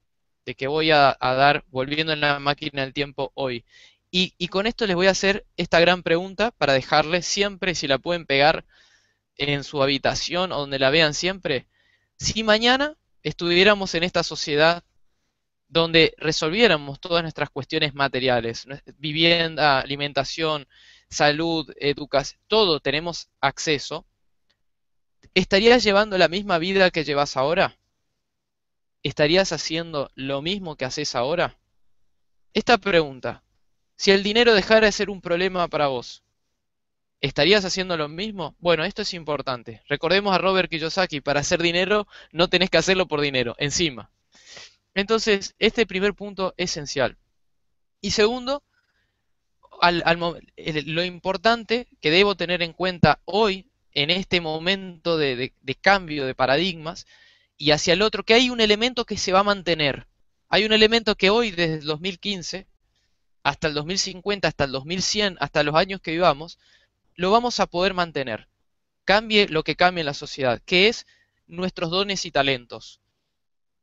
de que voy a dar volviendo en la máquina del tiempo hoy. Y con esto les voy a hacer esta gran pregunta para dejarles siempre, si la pueden pegar en su habitación o donde la vean siempre. Si mañana estuviéramos en esta sociedad donde resolviéramos todas nuestras cuestiones materiales, vivienda, alimentación, salud, educación, todo tenemos acceso, ¿estarías llevando la misma vida que llevas ahora? ¿Estarías haciendo lo mismo que haces ahora? Esta pregunta, si el dinero dejara de ser un problema para vos, ¿estarías haciendo lo mismo? Bueno, esto es importante. Recordemos a Robert Kiyosaki, para hacer dinero no tenés que hacerlo por dinero, encima. Entonces, este primer punto es esencial. Y segundo, lo importante que debo tener en cuenta hoy, en este momento de cambio de paradigmas, y hacia el otro, que hay un elemento que se va a mantener. Hay un elemento que hoy, desde el 2015 hasta el 2050, hasta el 2100, hasta los años que vivamos, lo vamos a poder mantener. Cambie lo que cambie en la sociedad, que es nuestros dones y talentos.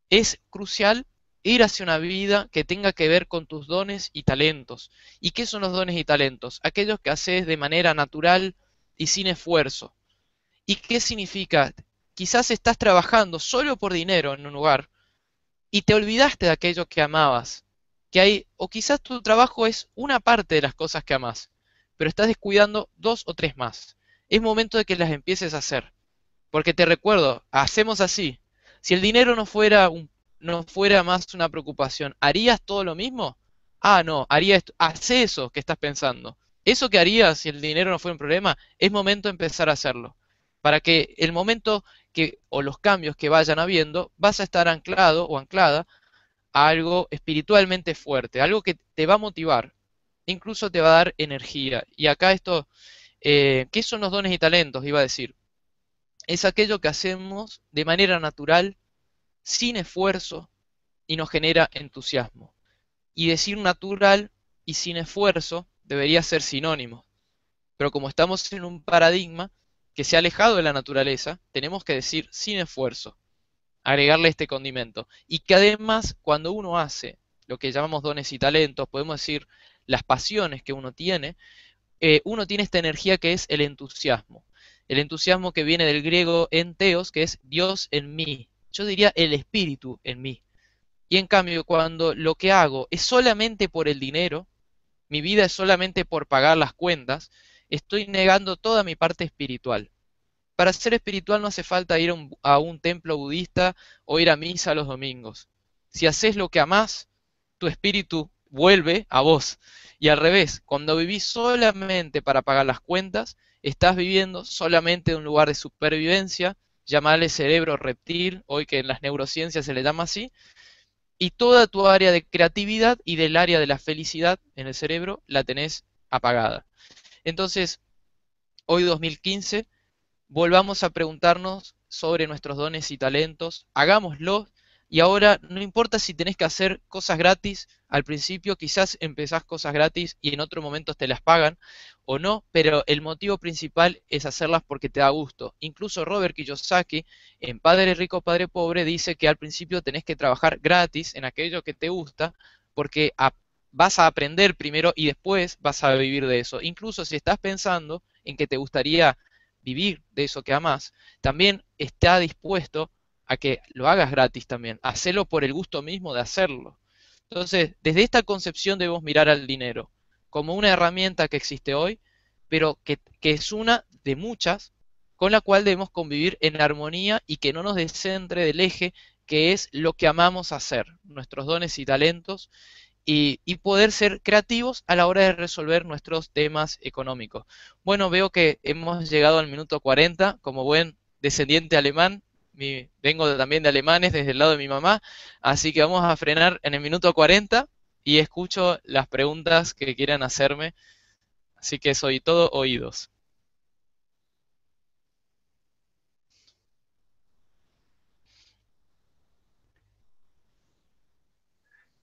Es crucial ir hacia una vida que tenga que ver con tus dones y talentos. ¿Y qué son los dones y talentos? Aquellos que haces de manera natural y sin esfuerzo. ¿Y qué significa? Quizás estás trabajando solo por dinero en un lugar y te olvidaste de aquello que amabas. O quizás tu trabajo es una parte de las cosas que amas, pero estás descuidando dos o tres más. Es momento de que las empieces a hacer. Porque te recuerdo, hacemos así. Si el dinero no fuera más una preocupación, ¿harías todo lo mismo? Ah, no, haría esto. Hacé eso que estás pensando. Eso que harías si el dinero no fuera un problema, es momento de empezar a hacerlo. Para que el momento o los cambios que vayan habiendo, vas a estar anclado o anclada a algo espiritualmente fuerte, algo que te va a motivar, incluso te va a dar energía. Y acá esto, ¿qué son los dones y talentos? Iba a decir, es aquello que hacemos de manera natural, sin esfuerzo, y nos genera entusiasmo. Y decir natural y sin esfuerzo debería ser sinónimo. Pero como estamos en un paradigma que se ha alejado de la naturaleza, tenemos que decir sin esfuerzo, agregarle este condimento. Y que además, cuando uno hace lo que llamamos dones y talentos, podemos decir las pasiones que uno tiene esta energía que es el entusiasmo. El entusiasmo que viene del griego enteos, que es Dios en mí. Yo diría el espíritu en mí. Y en cambio, cuando lo que hago es solamente por el dinero, mi vida es solamente por pagar las cuentas, estoy negando toda mi parte espiritual. Para ser espiritual no hace falta ir a un templo budista o ir a misa los domingos. Si haces lo que amás, tu espíritu vuelve a vos. Y al revés, cuando vivís solamente para pagar las cuentas, estás viviendo solamente en un lugar de supervivencia, llamarle cerebro reptil, hoy que en las neurociencias se le llama así, y toda tu área de creatividad y del área de la felicidad en el cerebro la tenés apagada. Entonces, hoy 2015, volvamos a preguntarnos sobre nuestros dones y talentos, hagámoslo y ahora no importa si tenés que hacer cosas gratis, al principio quizás empezás cosas gratis y en otro momento te las pagan o no, pero el motivo principal es hacerlas porque te da gusto. Incluso Robert Kiyosaki en Padre Rico, Padre Pobre dice que al principio tenés que trabajar gratis en aquello que te gusta porque vas a aprender primero y después vas a vivir de eso. Incluso si estás pensando en que te gustaría vivir de eso que amas, también está dispuesto a que lo hagas gratis también, hacerlo por el gusto mismo de hacerlo. Entonces, desde esta concepción debemos mirar al dinero como una herramienta que existe hoy, pero que es una de muchas con la cual debemos convivir en armonía y que no nos descentre del eje que es lo que amamos hacer, nuestros dones y talentos, y poder ser creativos a la hora de resolver nuestros temas económicos. Bueno, veo que hemos llegado al minuto 40, como buen descendiente alemán, vengo también de alemanes desde el lado de mi mamá, así que vamos a frenar en el minuto 40 y escucho las preguntas que quieran hacerme, así que soy todo oídos.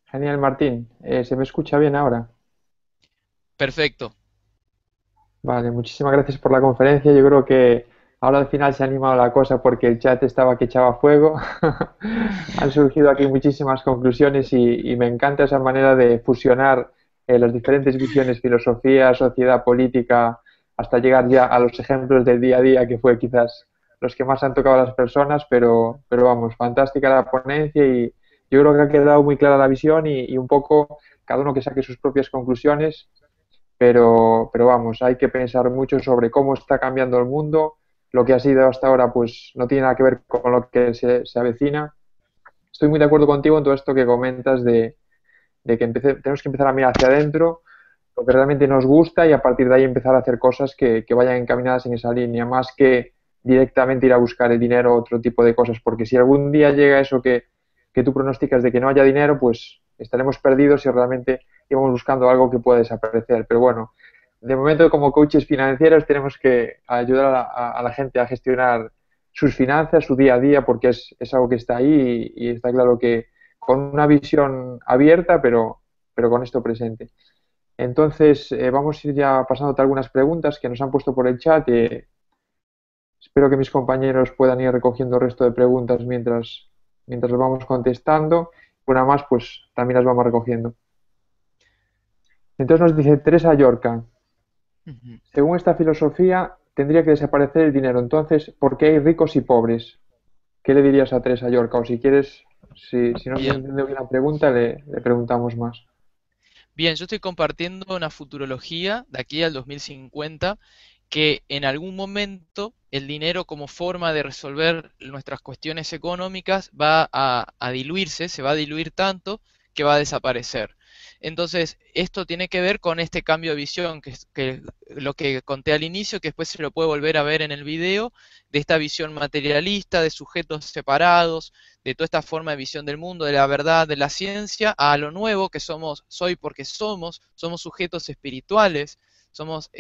Genial, Martín. ¿Se me escucha bien ahora? Perfecto. Vale, muchísimas gracias por la conferencia. Yo creo que ahora al final se ha animado la cosa porque el chat estaba que echaba fuego. Han surgido aquí muchísimas conclusiones y me encanta esa manera de fusionar las diferentes visiones, filosofía, sociedad, política, hasta llegar ya a los ejemplos del día a día, que fue quizás los que más han tocado a las personas, pero vamos, fantástica la ponencia y yo creo que ha quedado muy clara la visión y un poco cada uno que saque sus propias conclusiones, pero vamos, hay que pensar mucho sobre cómo está cambiando el mundo, lo que ha sido hasta ahora pues no tiene nada que ver con lo que se avecina. Estoy muy de acuerdo contigo en todo esto que comentas de que tenemos que empezar a mirar hacia adentro, lo que realmente nos gusta y a partir de ahí empezar a hacer cosas que vayan encaminadas en esa línea, más que directamente ir a buscar el dinero o otro tipo de cosas, porque si algún día llega eso que tú pronosticas de que no haya dinero, pues estaremos perdidos si realmente íbamos buscando algo que pueda desaparecer. Pero bueno, de momento como coaches financieros tenemos que ayudar a la gente a gestionar sus finanzas, su día a día, porque es algo que está ahí y está claro que con una visión abierta, pero con esto presente. Entonces, vamos a ir ya pasándote algunas preguntas que nos han puesto por el chat. Espero que mis compañeros puedan ir recogiendo el resto de preguntas mientras los vamos contestando. Una más, pues también las vamos recogiendo. Entonces nos dice Teresa Yorca, Ujú. según esta filosofía, tendría que desaparecer el dinero. Entonces, ¿por qué hay ricos y pobres? ¿Qué le dirías a Teresa Yorca? O si quieres, si no se Bien. entiende bien la pregunta, le preguntamos más. Bien, yo estoy compartiendo una futurología de aquí al 2050 que en algún momento el dinero como forma de resolver nuestras cuestiones económicas va a diluirse, se va a diluir tanto que va a desaparecer. Entonces, esto tiene que ver con este cambio de visión, que lo que conté al inicio, que después se lo puede volver a ver en el video, de esta visión materialista, de sujetos separados, de toda esta forma de visión del mundo, de la verdad, de la ciencia, a lo nuevo que somos, soy porque somos sujetos espirituales, somos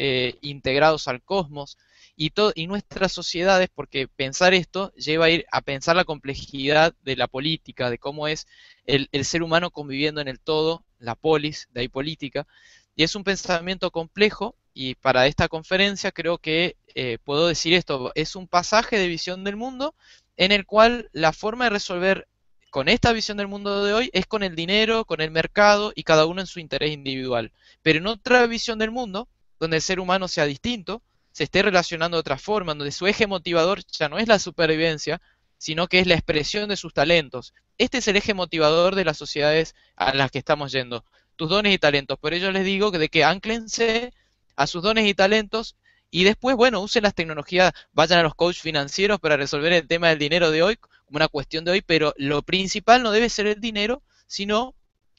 integrados al cosmos y nuestras sociedades, porque pensar esto lleva a ir a pensar la complejidad de la política, de cómo es el ser humano conviviendo en el todo, la polis, de ahí política, y es un pensamiento complejo y para esta conferencia creo que puedo decir esto, es un pasaje de visión del mundo en el cual la forma de resolver con esta visión del mundo de hoy es con el dinero, con el mercado y cada uno en su interés individual. Pero en otra visión del mundo, donde el ser humano sea distinto, se esté relacionando de otra forma, donde su eje motivador ya no es la supervivencia, sino que es la expresión de sus talentos. Este es el eje motivador de las sociedades a las que estamos yendo, tus dones y talentos. Por ello les digo que de que anclense a sus dones y talentos y después, bueno, usen las tecnologías, vayan a los coaches financieros para resolver el tema del dinero de hoy, como una cuestión de hoy, pero lo principal no debe ser el dinero, sino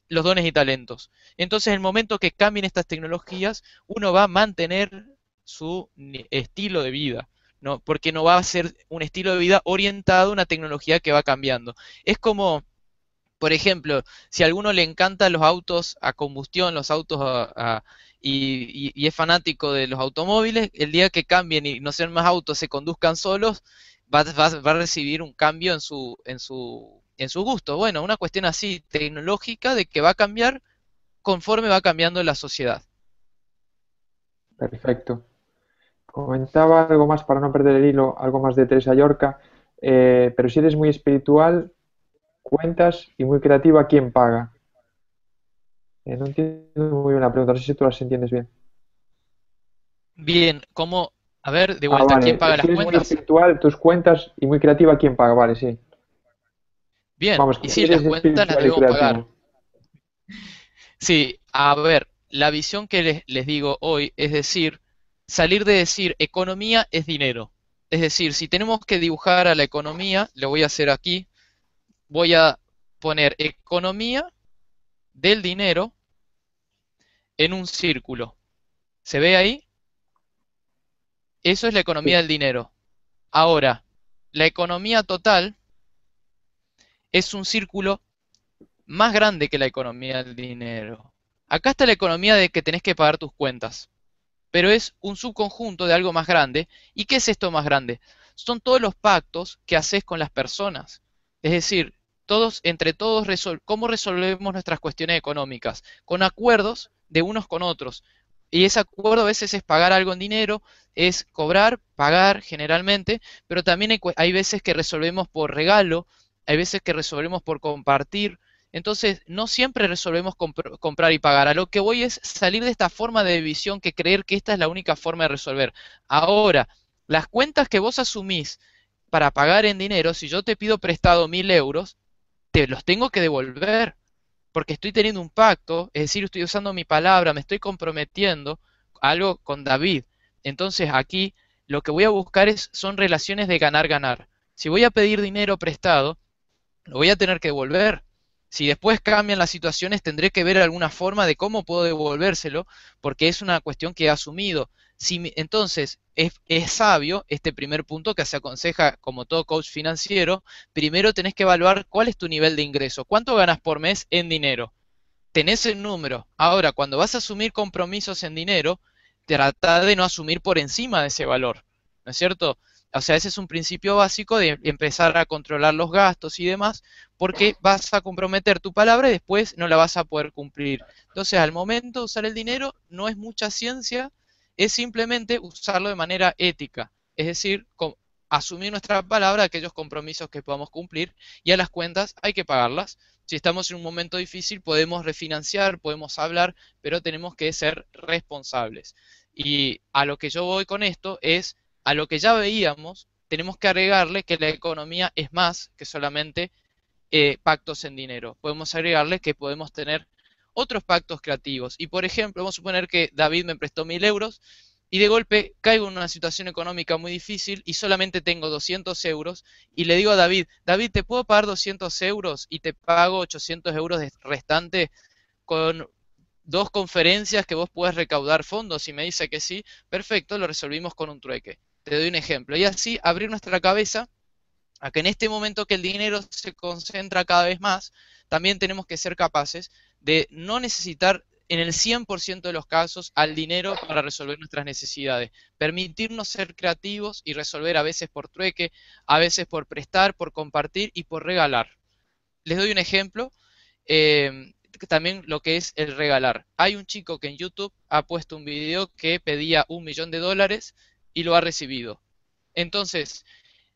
los dones y talentos. Entonces, en el momento que cambien estas tecnologías, uno va a mantener su estilo de vida, ¿no? Porque no va a ser un estilo de vida orientado a una tecnología que va cambiando. Es como, por ejemplo, si a alguno le encantan los autos a combustión, los autos y es fanático de los automóviles, el día que cambien y no sean más autos, se conduzcan solos, va a recibir un cambio en su gusto. Bueno, una cuestión así tecnológica de que va a cambiar conforme va cambiando la sociedad. Perfecto. Comentaba algo más para no perder el hilo, algo más de Teresa Yorca, pero si eres muy espiritual, cuentas y muy creativa, ¿quién paga? No entiendo muy bien la pregunta, no sé si tú las entiendes bien. Bien, ¿cómo? A ver, de Ah, vuelta, ¿quién vale, paga si las eres muy cuentas? espiritual, tus cuentas y muy creativa, ¿quién paga? Vale, sí. Bien, Vamos, y que si sí, las eres cuentas las espiritual y debo pagar. creativo. Sí, a ver, la visión que les digo hoy es decir, salir de decir economía es dinero. Es decir, si tenemos que dibujar a la economía, lo voy a hacer aquí, voy a poner economía del dinero en un círculo. ¿Se ve ahí? Eso es la economía Sí, del dinero. Ahora, la economía total es un círculo más grande que la economía del dinero. Acá está la economía de que tenés que pagar tus cuentas, pero es un subconjunto de algo más grande. ¿Y qué es esto más grande? Son todos los pactos que haces con las personas. Es decir, entre todos, cómo resolvemos nuestras cuestiones económicas, con acuerdos de unos con otros. Y ese acuerdo a veces es pagar algo en dinero, es cobrar, pagar generalmente, pero también hay veces que resolvemos por regalo, hay veces que resolvemos por compartir. Entonces, no siempre resolvemos comprar y pagar. A lo que voy es salir de esta forma de visión que creer que esta es la única forma de resolver. Ahora, las cuentas que vos asumís para pagar en dinero, si yo te pido prestado 1.000 euros, te los tengo que devolver porque estoy teniendo un pacto, es decir, estoy usando mi palabra, me estoy comprometiendo a algo con David. Entonces aquí lo que voy a buscar son relaciones de ganar-ganar. Si voy a pedir dinero prestado, lo voy a tener que devolver. Si después cambian las situaciones, tendré que ver alguna forma de cómo puedo devolvérselo, porque es una cuestión que he asumido. Entonces, es sabio este primer punto que se aconseja como todo coach financiero. Primero tenés que evaluar cuál es tu nivel de ingreso, cuánto ganas por mes en dinero. Tenés el número. Ahora, cuando vas a asumir compromisos en dinero, trata de no asumir por encima de ese valor, ¿no es cierto? O sea, ese es un principio básico de empezar a controlar los gastos y demás, porque vas a comprometer tu palabra y después no la vas a poder cumplir. Entonces, al momento de usar el dinero, no es mucha ciencia, es simplemente usarlo de manera ética, es decir, asumir nuestra palabra, aquellos compromisos que podamos cumplir, y a las cuentas hay que pagarlas. Si estamos en un momento difícil, podemos refinanciar, podemos hablar, pero tenemos que ser responsables. Y a lo que yo voy con esto es, a lo que ya veíamos, tenemos que agregarle que la economía es más que solamente pactos en dinero. Podemos agregarle que podemos tener otros pactos creativos. Y por ejemplo, vamos a suponer que David me prestó 1.000 euros y de golpe caigo en una situación económica muy difícil y solamente tengo 200 euros y le digo a David, David, ¿te puedo pagar 200 euros y te pago 800 euros de restante con dos conferencias que vos puedas recaudar fondos? Y me dice que sí, perfecto, lo resolvimos con un trueque. Te doy un ejemplo. Y así abrir nuestra cabeza a que en este momento que el dinero se concentra cada vez más, también tenemos que ser capaces de no necesitar en el 100% de los casos al dinero para resolver nuestras necesidades. Permitirnos ser creativos y resolver a veces por trueque, a veces por prestar, por compartir y por regalar. Les doy un ejemplo, también lo que es el regalar. Hay un chico que en YouTube ha puesto un video que pedía $1.000.000 y lo ha recibido. Entonces,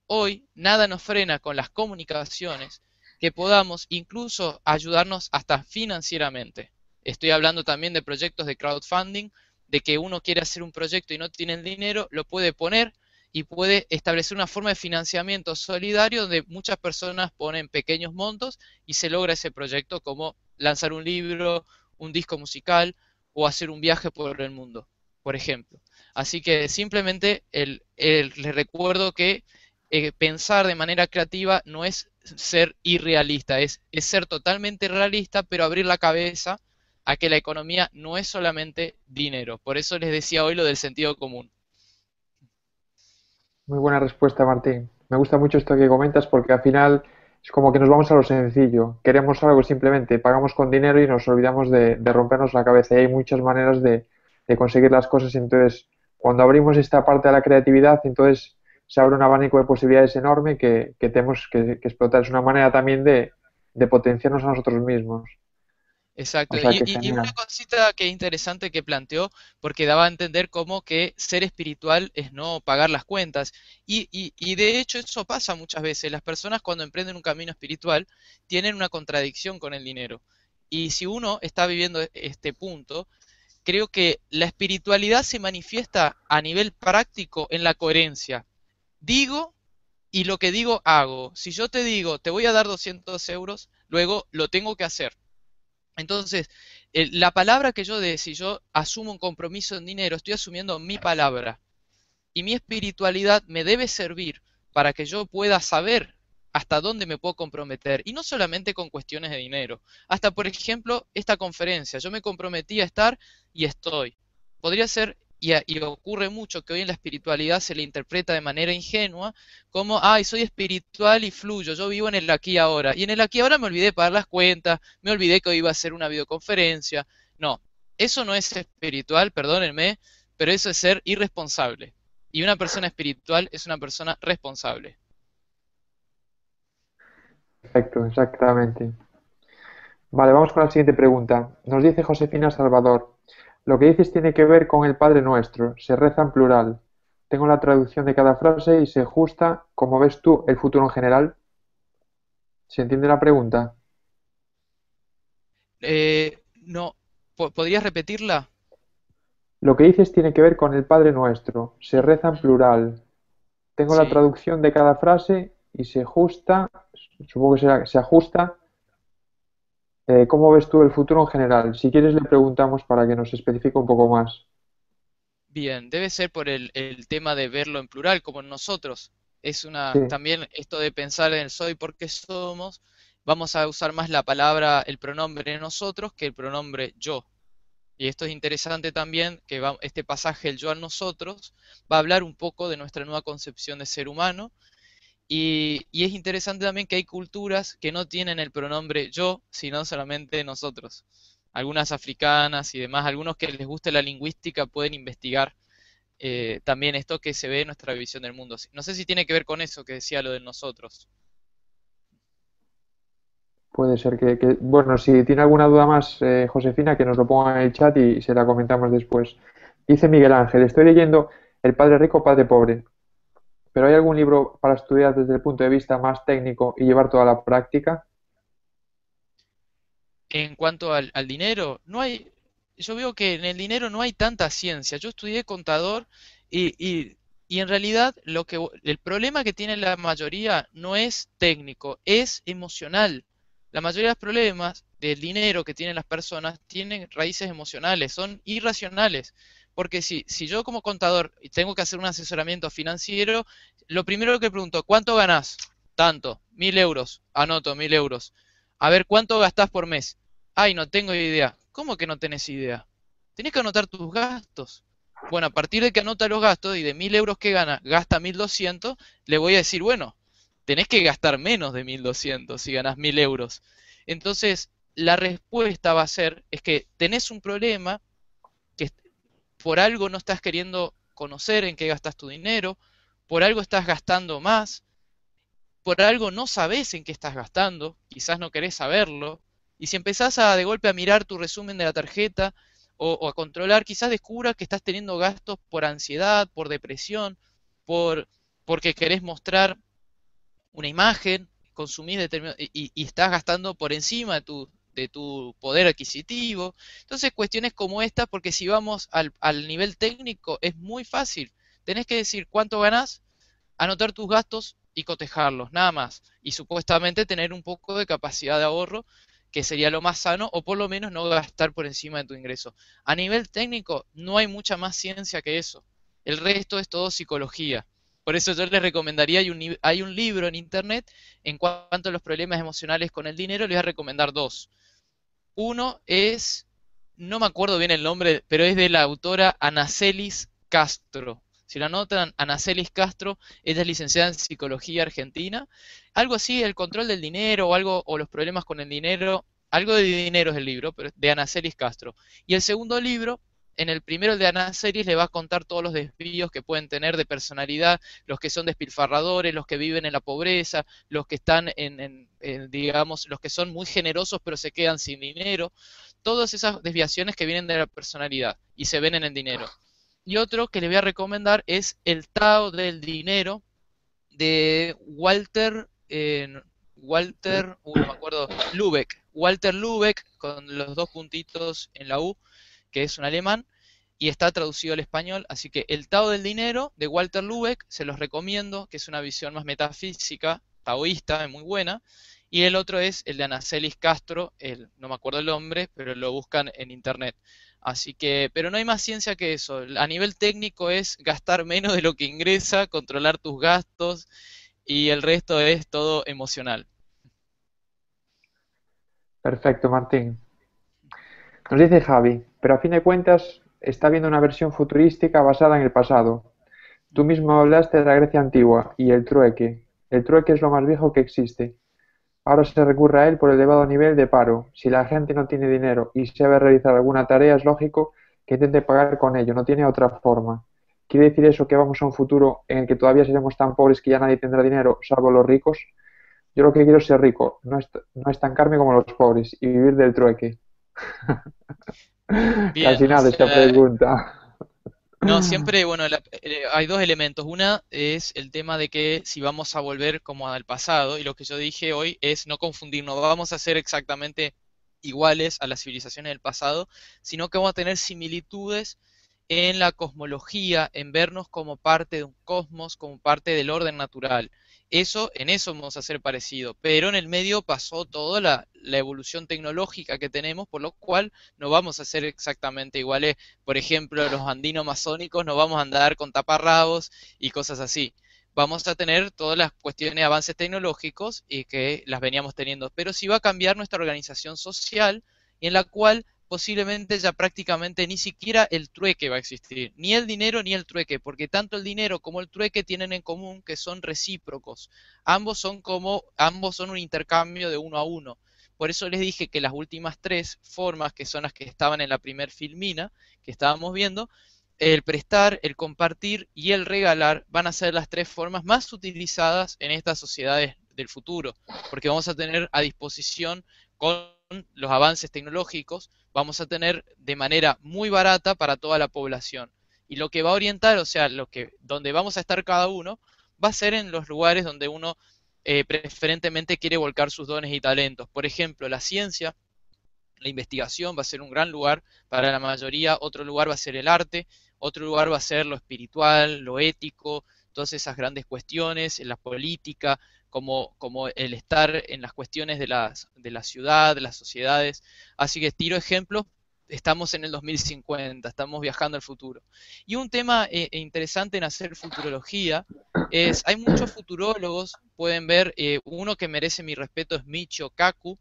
hoy nada nos frena con las comunicaciones que podamos incluso ayudarnos hasta financieramente. Estoy hablando también de proyectos de crowdfunding, de que uno quiere hacer un proyecto y no tiene el dinero, lo puede poner y puede establecer una forma de financiamiento solidario donde muchas personas ponen pequeños montos y se logra ese proyecto como lanzar un libro, un disco musical o hacer un viaje por el mundo, por ejemplo. Así que simplemente les recuerdo que pensar de manera creativa no es ser irrealista, es ser totalmente realista, pero abrir la cabeza a que la economía no es solamente dinero. Por eso les decía hoy lo del sentido común. Muy buena respuesta, Martín. Me gusta mucho esto que comentas porque al final es como que nos vamos a lo sencillo. Queremos algo simplemente, pagamos con dinero y nos olvidamos de rompernos la cabeza. Y hay muchas maneras de conseguir las cosas. Entonces, cuando abrimos esta parte de la creatividad, entonces se abre un abanico de posibilidades enorme que tenemos que explotar. Es una manera también de potenciarnos a nosotros mismos. O Exacto. sea que Y una genial. cosita que es interesante que planteó, porque daba a entender cómo que ser espiritual es no pagar las cuentas. Y de hecho eso pasa muchas veces. Las personas cuando emprenden un camino espiritual tienen una contradicción con el dinero. Y si uno está viviendo este punto, creo que la espiritualidad se manifiesta a nivel práctico en la coherencia. Digo y lo que digo hago. Si yo te digo, te voy a dar 200 euros, luego lo tengo que hacer. Entonces, la palabra que yo dé, si yo asumo un compromiso en dinero, estoy asumiendo mi palabra. Y mi espiritualidad me debe servir para que yo pueda saber hasta dónde me puedo comprometer. Y no solamente con cuestiones de dinero. Hasta, por ejemplo, esta conferencia. Yo me comprometí a estar y estoy. Podría ser, y ocurre mucho que hoy en la espiritualidad se le interpreta de manera ingenua como, ay, soy espiritual y fluyo, yo vivo en el aquí y ahora. Y en el aquí y ahora me olvidé de pagar las cuentas, me olvidé que hoy iba a hacer una videoconferencia. No, eso no es espiritual, perdónenme, pero eso es ser irresponsable. Y una persona espiritual es una persona responsable. Perfecto, exactamente. Vale, vamos con la siguiente pregunta. Nos dice Josefina Salvador. Lo que dices tiene que ver con el Padre Nuestro. Se reza en plural. Tengo la traducción de cada frase y se ajusta, como ves tú, el futuro en general. ¿Se entiende la pregunta? No, ¿podrías repetirla? Lo que dices tiene que ver con el Padre Nuestro. Se reza en plural. Tengo la Sí. traducción de cada frase y se ajusta, supongo que se ajusta. ¿Cómo ves tú el futuro en general? Si quieres le preguntamos para que nos especifique un poco más. Bien, debe ser por el tema de verlo en plural, como en nosotros. Sí, También esto de pensar en el soy porque somos, vamos a usar más la palabra, el pronombre nosotros que el pronombre yo. Y esto es interesante también, que este pasaje, el yo a nosotros, va a hablar un poco de nuestra nueva concepción de ser humano. Y es interesante también que hay culturas que no tienen el pronombre yo, sino solamente nosotros. Algunas africanas y demás, algunos que les guste la lingüística pueden investigar también esto que se ve en nuestra visión del mundo. No sé si tiene que ver con eso que decía lo de nosotros. puede ser bueno, si tiene alguna duda más, Josefina, que nos lo ponga en el chat y se la comentamos después. Dice Miguel Ángel, estoy leyendo El Padre Rico, Padre Pobre, pero ¿hay algún libro para estudiar desde el punto de vista más técnico y llevar toda la práctica? En cuanto al dinero, yo veo que en el dinero no hay tanta ciencia. Yo estudié contador y, y- y en realidad el problema que tiene la mayoría no es técnico, es emocional. La mayoría de los problemas del dinero que tienen las personas tienen raíces emocionales, son irracionales. Porque si yo como contador tengo que hacer un asesoramiento financiero, lo primero que pregunto, ¿cuánto ganás? Tanto, 1.000 euros, anoto 1.000 euros. A ver, ¿cuánto gastás por mes? Ay, no tengo idea. ¿Cómo que no tenés idea? Tenés que anotar tus gastos. Bueno, a partir de que anota los gastos y de 1.000 euros que gana, gasta 1.200, le voy a decir, bueno, tenés que gastar menos de 1.200 si ganás 1.000 euros. Entonces, la respuesta va a ser, es que tenés un problema, que por algo no estás queriendo conocer en qué gastas tu dinero, por algo estás gastando más, por algo no sabes en qué estás gastando, quizás no querés saberlo, y si empezás de golpe a mirar tu resumen de la tarjeta o a controlar, quizás descubras que estás teniendo gastos por ansiedad, por depresión, por, porque querés mostrar una imagen, consumís y estás gastando por encima de tu poder adquisitivo. Entonces, cuestiones como esta, porque si vamos al nivel técnico, es muy fácil. Tenés que decir cuánto ganás, anotar tus gastos y cotejarlos, nada más. Y supuestamente tener un poco de capacidad de ahorro, que sería lo más sano, o por lo menos no gastar por encima de tu ingreso. A nivel técnico, no hay mucha más ciencia que eso. El resto es todo psicología. Por eso yo les recomendaría, hay un libro en internet en cuanto a los problemas emocionales con el dinero, les voy a recomendar dos. Uno es, no me acuerdo bien el nombre, pero es de la autora Anacelis Castro. Si la anotan, Anacelis Castro, ella es licenciada en psicología argentina. Algo así, el control del dinero o algo, o los problemas con el dinero, algo de dinero es el libro, pero de Anacelis Castro. Y el segundo libro, en el primero el de Anacelis le va a contar todos los desvíos que pueden tener de personalidad, los que son despilfarradores, los que viven en la pobreza, los que están digamos, los que son muy generosos pero se quedan sin dinero, todas esas desviaciones que vienen de la personalidad y se ven en el dinero. Y otro que les voy a recomendar es El Tao del Dinero de no me acuerdo, Walter Lubeck, con los dos puntitos en la U, que es un alemán, y está traducido al español, así que El Tao del Dinero de Walter Lubeck, se los recomiendo, que es una visión más metafísica, taoísta, es muy buena, y el otro es el de Anacelis Castro, no me acuerdo el nombre, pero lo buscan en internet. Así que, pero no hay más ciencia que eso. A nivel técnico es gastar menos de lo que ingresa, controlar tus gastos y el resto es todo emocional. Perfecto, Martín. Nos dice Javi, pero a fin de cuentas está viendo una versión futurística basada en el pasado. Tú mismo hablaste de la Grecia antigua y el trueque. El trueque es lo más viejo que existe. Ahora se recurre a él por el elevado nivel de paro. Si la gente no tiene dinero y se sabe realizar alguna tarea, es lógico que intente pagar con ello, no tiene otra forma. ¿Quiere decir eso que vamos a un futuro en el que todavía seremos tan pobres que ya nadie tendrá dinero, salvo los ricos? Yo lo que quiero es ser rico, no estancarme como los pobres y vivir del trueque. Bien, Casi o nada esta sea, pregunta. no, siempre, bueno, hay dos elementos. Una es el tema de que si vamos a volver como al pasado, y lo que yo dije hoy es no confundir, no vamos a hacer exactamente iguales a las civilizaciones del pasado, sino que vamos a tener similitudes en la cosmología, en vernos como parte de un cosmos, como parte del orden natural. Eso, en eso vamos a ser parecido, pero en el medio pasó toda la evolución tecnológica que tenemos, por lo cual no vamos a ser exactamente iguales. Por ejemplo, los andinos masónicos no vamos a andar con taparrabos y cosas así. Vamos a tener todas las cuestiones de avances tecnológicos y que las veníamos teniendo, pero sí va a cambiar nuestra organización social, en la cual posiblemente ya prácticamente ni siquiera el trueque va a existir, ni el dinero ni el trueque, porque tanto el dinero como el trueque tienen en común que son recíprocos. Ambos son un intercambio de uno a uno. Por eso les dije que las últimas tres formas, que son las que estaban en la primer filmina que estábamos viendo, el prestar, el compartir y el regalar van a ser las tres formas más utilizadas en estas sociedades del futuro, porque vamos a tener a disposición con los avances tecnológicos, vamos a tener de manera muy barata para toda la población. Y lo que va a orientar, o sea, donde vamos a estar cada uno, va a ser en los lugares donde uno preferentemente quiere volcar sus dones y talentos. Por ejemplo, la ciencia, la investigación va a ser un gran lugar para la mayoría, otro lugar va a ser el arte, otro lugar va a ser lo espiritual, lo ético, todas esas grandes cuestiones, en la política, como el estar en las cuestiones de la ciudad, de las sociedades. Así que tiro ejemplos, estamos en el 2050, estamos viajando al futuro. Y un tema interesante en hacer futurología es, hay muchos futurólogos, pueden ver, uno que merece mi respeto es Michio Kaku,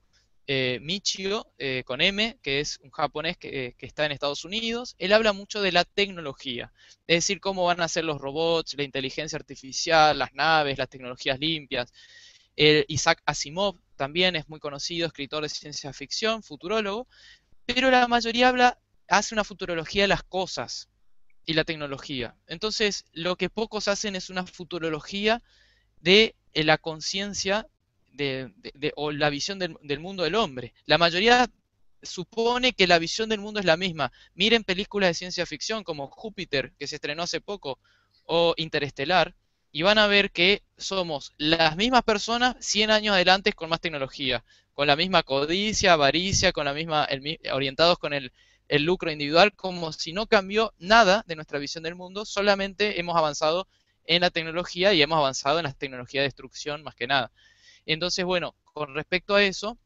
Michio, con M, que es un japonés que está en Estados Unidos. Él habla mucho de la tecnología, es decir, cómo van a ser los robots, la inteligencia artificial, las naves, las tecnologías limpias. Isaac Asimov también es muy conocido, escritor de ciencia ficción, futurólogo, pero la mayoría hace una futurología de las cosas y la tecnología. Entonces, lo que pocos hacen es una futurología de la conciencia o la visión del mundo del hombre. La mayoría supone que la visión del mundo es la misma. Miren películas de ciencia ficción como Júpiter, que se estrenó hace poco, o Interestelar, y van a ver que somos las mismas personas 100 años adelante con más tecnología, con la misma codicia, avaricia, con la misma, orientados con el lucro individual, como si no cambió nada de nuestra visión del mundo, solamente hemos avanzado en la tecnología y hemos avanzado en las tecnologías de destrucción más que nada. Entonces, bueno, con respecto a eso,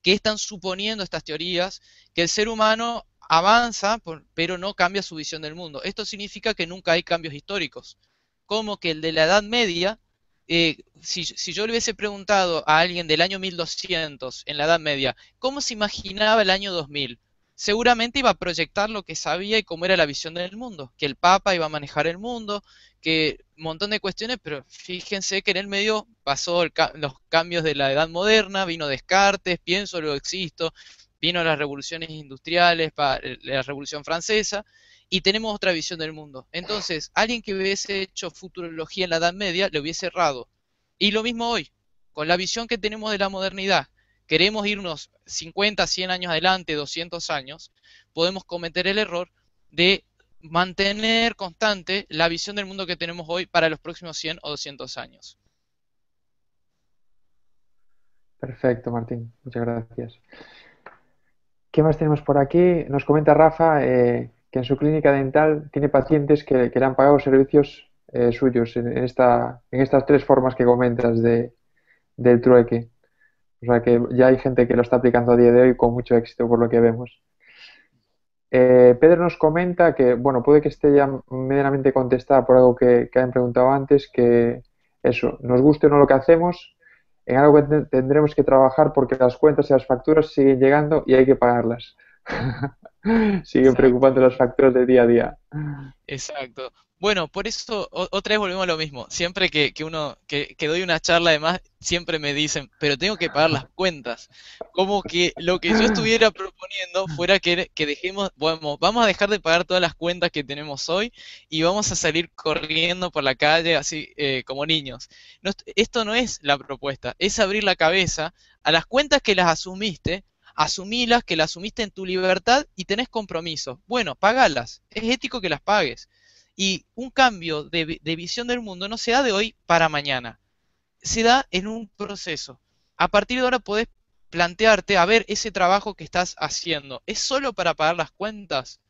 ¿qué están suponiendo estas teorías? Que el ser humano avanza, pero no cambia su visión del mundo. Esto significa que nunca hay cambios históricos. Como que el de la Edad Media, si yo le hubiese preguntado a alguien del año 1200 en la Edad Media, ¿cómo se imaginaba el año 2000? Seguramente iba a proyectar lo que sabía y cómo era la visión del mundo, que el Papa iba a manejar el mundo, que un montón de cuestiones, pero fíjense que en el medio pasó los cambios de la edad moderna, vino Descartes, pienso, luego existo, vino las revoluciones industriales, la Revolución Francesa, y tenemos otra visión del mundo. Entonces, alguien que hubiese hecho futurología en la Edad Media le hubiese errado. Y lo mismo hoy, con la visión que tenemos de la modernidad, queremos irnos 50, 100 años adelante, 200 años, podemos cometer el error de mantener constante la visión del mundo que tenemos hoy para los próximos 100 o 200 años. Perfecto, Martín. Muchas gracias. ¿Qué más tenemos por aquí? Nos comenta Rafa que en su clínica dental tiene pacientes que le han pagado servicios suyos en estas tres formas que comentas del trueque. O sea que ya hay gente que lo está aplicando a día de hoy con mucho éxito por lo que vemos. Pedro nos comenta que, bueno, puede que esté ya medianamente contestada por algo que han preguntado antes, que eso, nos guste o no lo que hacemos, en algo que tendremos que trabajar porque las cuentas y las facturas siguen llegando y hay que pagarlas. Siguen Exacto. preocupando las facturas de día a día. Exacto. Bueno, por eso otra vez volvemos a lo mismo. Siempre que doy una charla, además, siempre me dicen, pero tengo que pagar las cuentas. Como que lo que yo estuviera proponiendo fuera que dejemos, bueno, vamos a dejar de pagar todas las cuentas que tenemos hoy y vamos a salir corriendo por la calle así como niños. Esto no es la propuesta, es abrir la cabeza a las cuentas que las asumiste. Asumílas, que las asumiste en tu libertad y tenés compromiso. Bueno, pagalas. Es ético que las pagues. Y un cambio de visión del mundo no se da de hoy para mañana. Se da en un proceso. A partir de ahora podés plantearte a ver ese trabajo que estás haciendo. ¿Es solo para pagar las cuentas?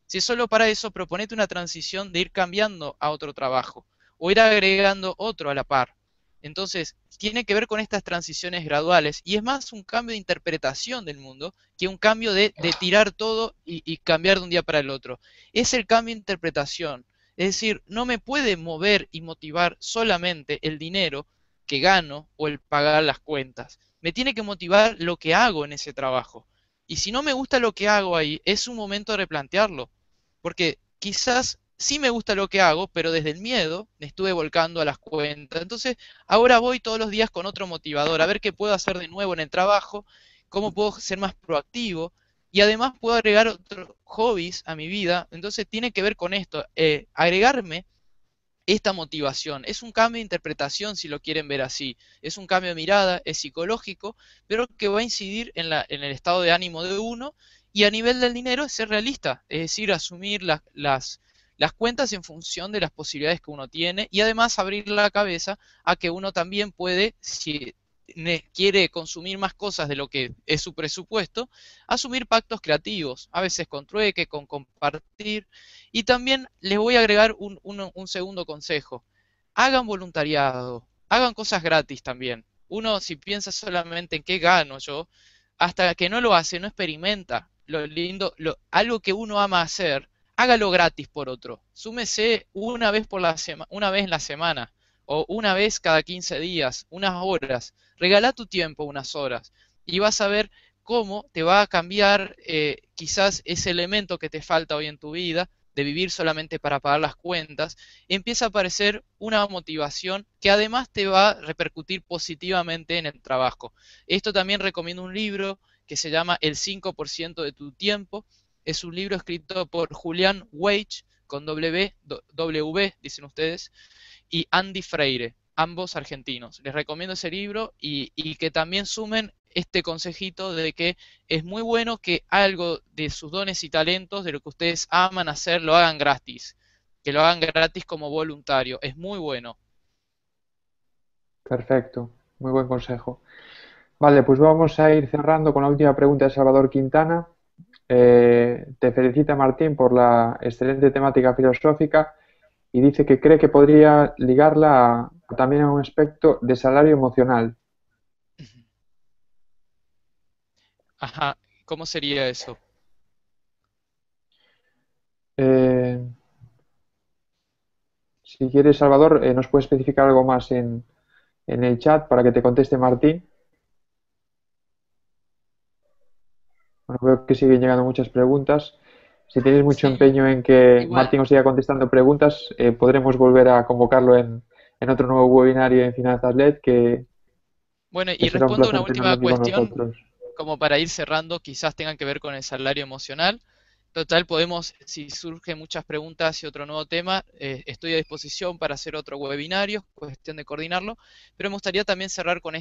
Si es solo para eso, proponete una transición de ir cambiando a otro trabajo o ir agregando otro a la par. Entonces, tiene que ver con estas transiciones graduales y es más un cambio de interpretación del mundo que un cambio de tirar todo y cambiar de un día para el otro. Es el cambio de interpretación. Es decir, no me puede mover y motivar solamente el dinero que gano o el pagar las cuentas. Me tiene que motivar lo que hago en ese trabajo. Y si no me gusta lo que hago ahí, es un momento de replantearlo. Porque quizás sí me gusta lo que hago, pero desde el miedo me estuve volcando a las cuentas. Entonces, ahora voy todos los días con otro motivador, a ver qué puedo hacer de nuevo en el trabajo, cómo puedo ser más proactivo y además puedo agregar otros hobbies a mi vida. Entonces, tiene que ver con esto, agregarme esta motivación. Es un cambio de interpretación, si lo quieren ver así. Es un cambio de mirada, es psicológico, pero que va a incidir en el estado de ánimo de uno. Y a nivel del dinero es ser realista, es decir, asumir las cuentas en función de las posibilidades que uno tiene y además abrir la cabeza a que uno también puede, si quiere consumir más cosas de lo que es su presupuesto, asumir pactos creativos, a veces con trueque, con compartir, y también les voy a agregar un segundo consejo. Hagan voluntariado, hagan cosas gratis también. Uno, si piensa solamente en qué gano yo, hasta que no lo hace, no experimenta lo lindo, algo que uno ama hacer, hágalo gratis por otro. Súmese una vez una vez en la semana, o una vez cada 15 días, unas horas. Regala tu tiempo unas horas y vas a ver cómo te va a cambiar quizás ese elemento que te falta hoy en tu vida de vivir solamente para pagar las cuentas, empieza a aparecer una motivación que además te va a repercutir positivamente en el trabajo. Esto también recomiendo un libro que se llama El 5% de tu tiempo. Es un libro escrito por Julian Weich, con W, dicen ustedes, y Andy Freire, ambos argentinos. Les recomiendo ese libro y que también sumen este consejito de que es muy bueno que algo de sus dones y talentos, de lo que ustedes aman hacer, lo hagan gratis. Que lo hagan gratis como voluntario. Es muy bueno. Perfecto, muy buen consejo. Vale, pues vamos a ir cerrando con la última pregunta de Salvador Quintana. Te felicita Martín por la excelente temática filosófica y dice que cree que podría ligarla también a un aspecto de salario emocional. Ajá, ¿cómo sería eso? Eh, si quieres, Salvador, nos puedes especificar algo más en el chat para que te conteste Martín. Bueno, veo que siguen llegando muchas preguntas. Si tenéis mucho Sí, empeño en que igual. Martín os siga contestando preguntas, podremos volver a convocarlo en otro nuevo webinario en Finanzas LED, Bueno, que y será un respondo una placer tenerlo última aquí con cuestión, nosotros. como para ir cerrando, quizás tengan que ver con el salario emocional. Total, podemos, si surgen muchas preguntas y otro nuevo tema, estoy a disposición para hacer otro webinario, cuestión de coordinarlo, pero me gustaría también cerrar con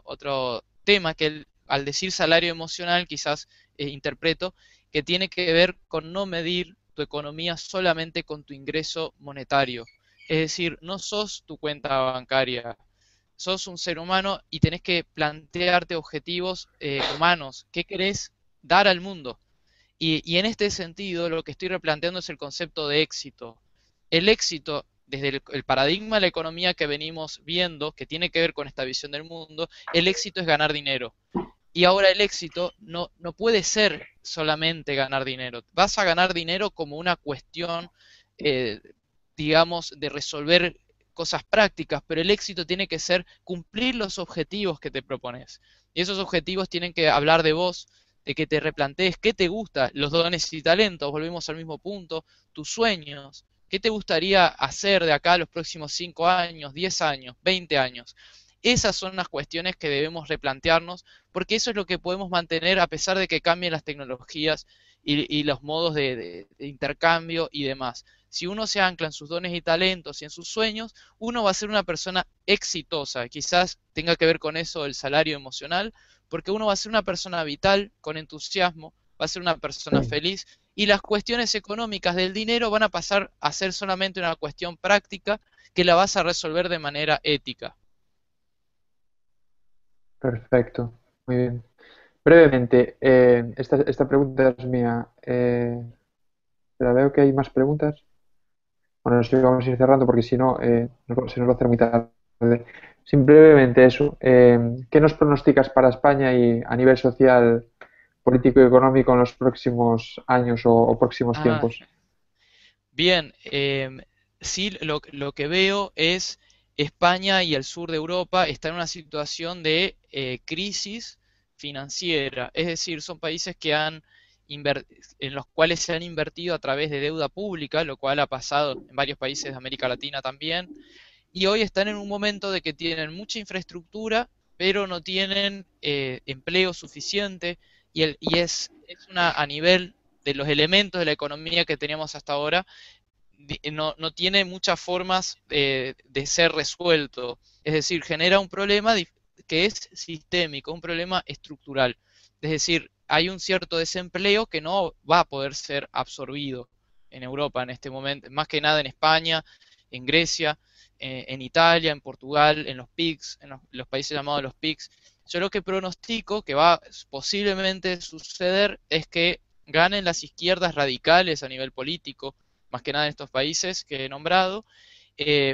otro tema que al decir salario emocional quizás interpreto que tiene que ver con no medir tu economía solamente con tu ingreso monetario. Es decir, no sos tu cuenta bancaria, sos un ser humano y tenés que plantearte objetivos humanos. ¿Qué querés dar al mundo? Y en este sentido, lo que estoy replanteando es el concepto de éxito. El éxito, desde el paradigma de la economía que venimos viendo, que tiene que ver con esta visión del mundo, el éxito es ganar dinero. Y ahora el éxito no puede ser solamente ganar dinero. Vas a ganar dinero como una cuestión, eh, digamos, de resolver cosas prácticas, pero el éxito tiene que ser cumplir los objetivos que te propones. Y esos objetivos tienen que hablar de vos, de que te replantees qué te gusta, los dones y talentos, volvemos al mismo punto, tus sueños, qué te gustaría hacer de acá a los próximos 5 años, 10 años, 20 años. Esas son las cuestiones que debemos replantearnos, porque eso es lo que podemos mantener a pesar de que cambien las tecnologías y los modos de intercambio y demás. Si uno se ancla en sus dones y talentos y en sus sueños, uno va a ser una persona exitosa. Quizás tenga que ver con eso el salario emocional, porque uno va a ser una persona vital, con entusiasmo, va a ser una persona feliz y las cuestiones económicas del dinero van a pasar a ser solamente una cuestión práctica que la vas a resolver de manera ética. Perfecto. Muy bien. Brevemente, esta pregunta es mía. Pero veo que hay más preguntas. Bueno, no sé, vamos a ir cerrando porque si no, se nos va a hacer muy tarde. Simplemente eso. ¿Qué nos pronosticas para España y a nivel social, político y económico en los próximos años o próximos Ah, tiempos? bien, sí, lo que veo es España y el sur de Europa están en una situación de crisis financiera, es decir, son países que en los cuales se han invertido a través de deuda pública, lo cual ha pasado en varios países de América Latina también, y hoy están en un momento de que tienen mucha infraestructura, pero no tienen empleo suficiente es a nivel de los elementos de la economía que teníamos hasta ahora, no tiene muchas formas de ser resuelto. Es decir, genera un problema que es sistémico, un problema estructural. Es decir, hay un cierto desempleo que no va a poder ser absorbido en Europa en este momento, más que nada en España, en Grecia, en Italia, en Portugal, en los PIGS, en los países llamados los PIGS. Yo lo que pronostico que va posiblemente suceder es que ganen las izquierdas radicales a nivel político, más que nada en estos países que he nombrado,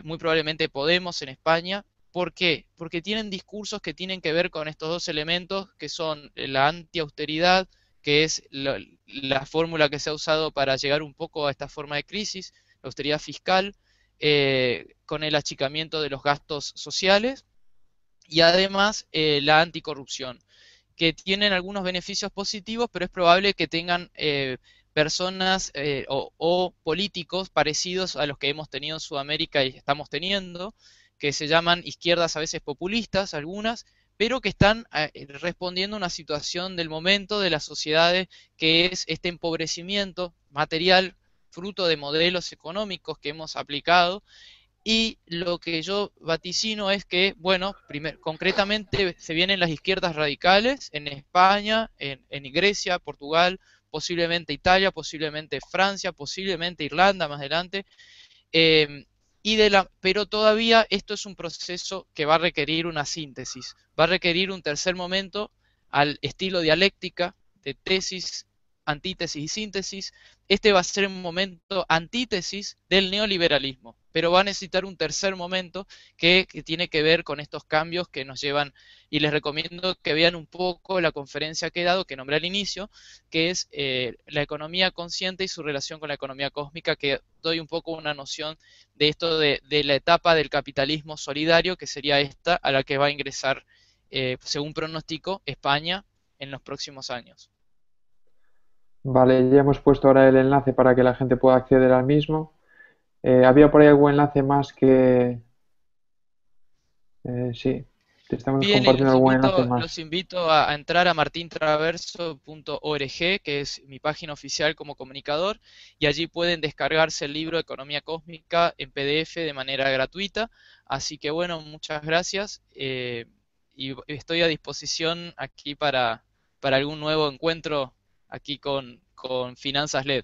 muy probablemente Podemos en España. ¿Por qué? Porque tienen discursos que tienen que ver con estos dos elementos, que son la anti-austeridad, que es la fórmula que se ha usado para llegar un poco a esta forma de crisis, la austeridad fiscal, con el achicamiento de los gastos sociales, y además la anticorrupción, que tienen algunos beneficios positivos, pero es probable que tengan personas o políticos parecidos a los que hemos tenido en Sudamérica y estamos teniendo, que se llaman izquierdas a veces populistas, algunas, pero que están respondiendo a una situación del momento de las sociedades, que es este empobrecimiento material fruto de modelos económicos que hemos aplicado, y lo que yo vaticino es que, bueno, concretamente se vienen las izquierdas radicales en España, en Grecia, Portugal, posiblemente Italia, posiblemente Francia, posiblemente Irlanda más adelante. eh, pero todavía esto es un proceso que va a requerir una síntesis, va a requerir un tercer momento al estilo dialéctica de tesis, antítesis y síntesis. Este va a ser un momento antítesis del neoliberalismo, pero va a necesitar un tercer momento que tiene que ver con estos cambios que nos llevan, y les recomiendo que vean un poco la conferencia que he dado, que nombré al inicio, que es la economía consciente y su relación con la economía cósmica, que doy un poco una noción de esto de la etapa del capitalismo solidario, que sería esta a la que va a ingresar, según pronóstico, España en los próximos años. Vale, ya hemos puesto ahora el enlace para que la gente pueda acceder al mismo. ¿Había por ahí algún enlace más que... sí, te estamos Bien, y compartiendo algún enlace más. los invito a entrar a martintraverso.org, que es mi página oficial como comunicador, y allí pueden descargarse el libro Economía Cósmica en PDF de manera gratuita. Así que bueno, muchas gracias, y estoy a disposición aquí para algún nuevo encuentro aquí con Finanzas LED.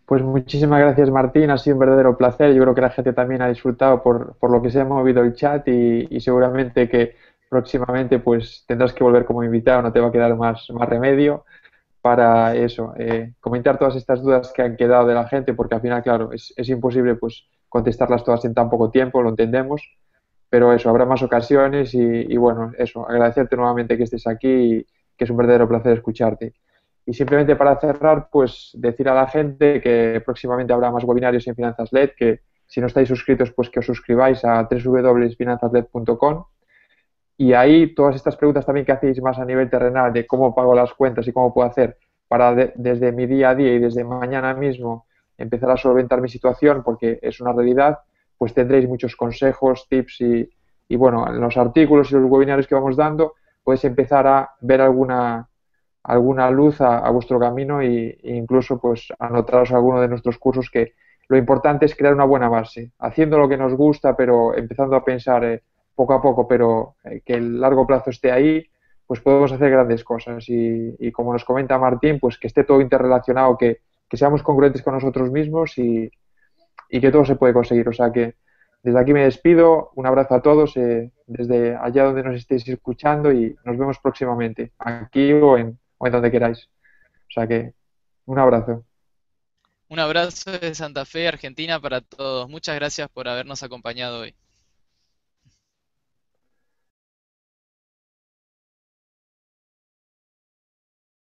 Pues muchísimas gracias, Martín. Ha sido un verdadero placer. Yo creo que la gente también ha disfrutado por lo que se ha movido el chat y seguramente que próximamente pues tendrás que volver como invitado, no te va a quedar más remedio para eso, comentar todas estas dudas que han quedado de la gente, porque al final, claro, es imposible pues contestarlas todas en tan poco tiempo, lo entendemos, pero eso, habrá más ocasiones y bueno, eso, agradecerte nuevamente que estés aquí y que es un verdadero placer escucharte. Y simplemente para cerrar, pues decir a la gente que próximamente habrá más webinarios en Finanzas LED, que si no estáis suscritos, pues que os suscribáis a www.finanzasled.com y ahí todas estas preguntas también que hacéis más a nivel terrenal de cómo pago las cuentas y cómo puedo hacer para desde mi día a día y desde mañana mismo empezar a solventar mi situación porque es una realidad, pues tendréis muchos consejos, tips y bueno, en los artículos y los webinarios que vamos dando podéis empezar a ver alguna luz a vuestro camino e incluso pues anotaros alguno de nuestros cursos que lo importante es crear una buena base, haciendo lo que nos gusta, pero empezando a pensar poco a poco, pero que el largo plazo esté ahí, pues podemos hacer grandes cosas. Y como nos comenta Martín, pues que esté todo interrelacionado, que seamos congruentes con nosotros mismos y que todo se puede conseguir. O sea que desde aquí me despido, un abrazo a todos desde allá donde nos estéis escuchando y nos vemos próximamente, aquí o en donde queráis. O sea que un abrazo. Un abrazo de Santa Fe, Argentina para todos. Muchas gracias por habernos acompañado hoy.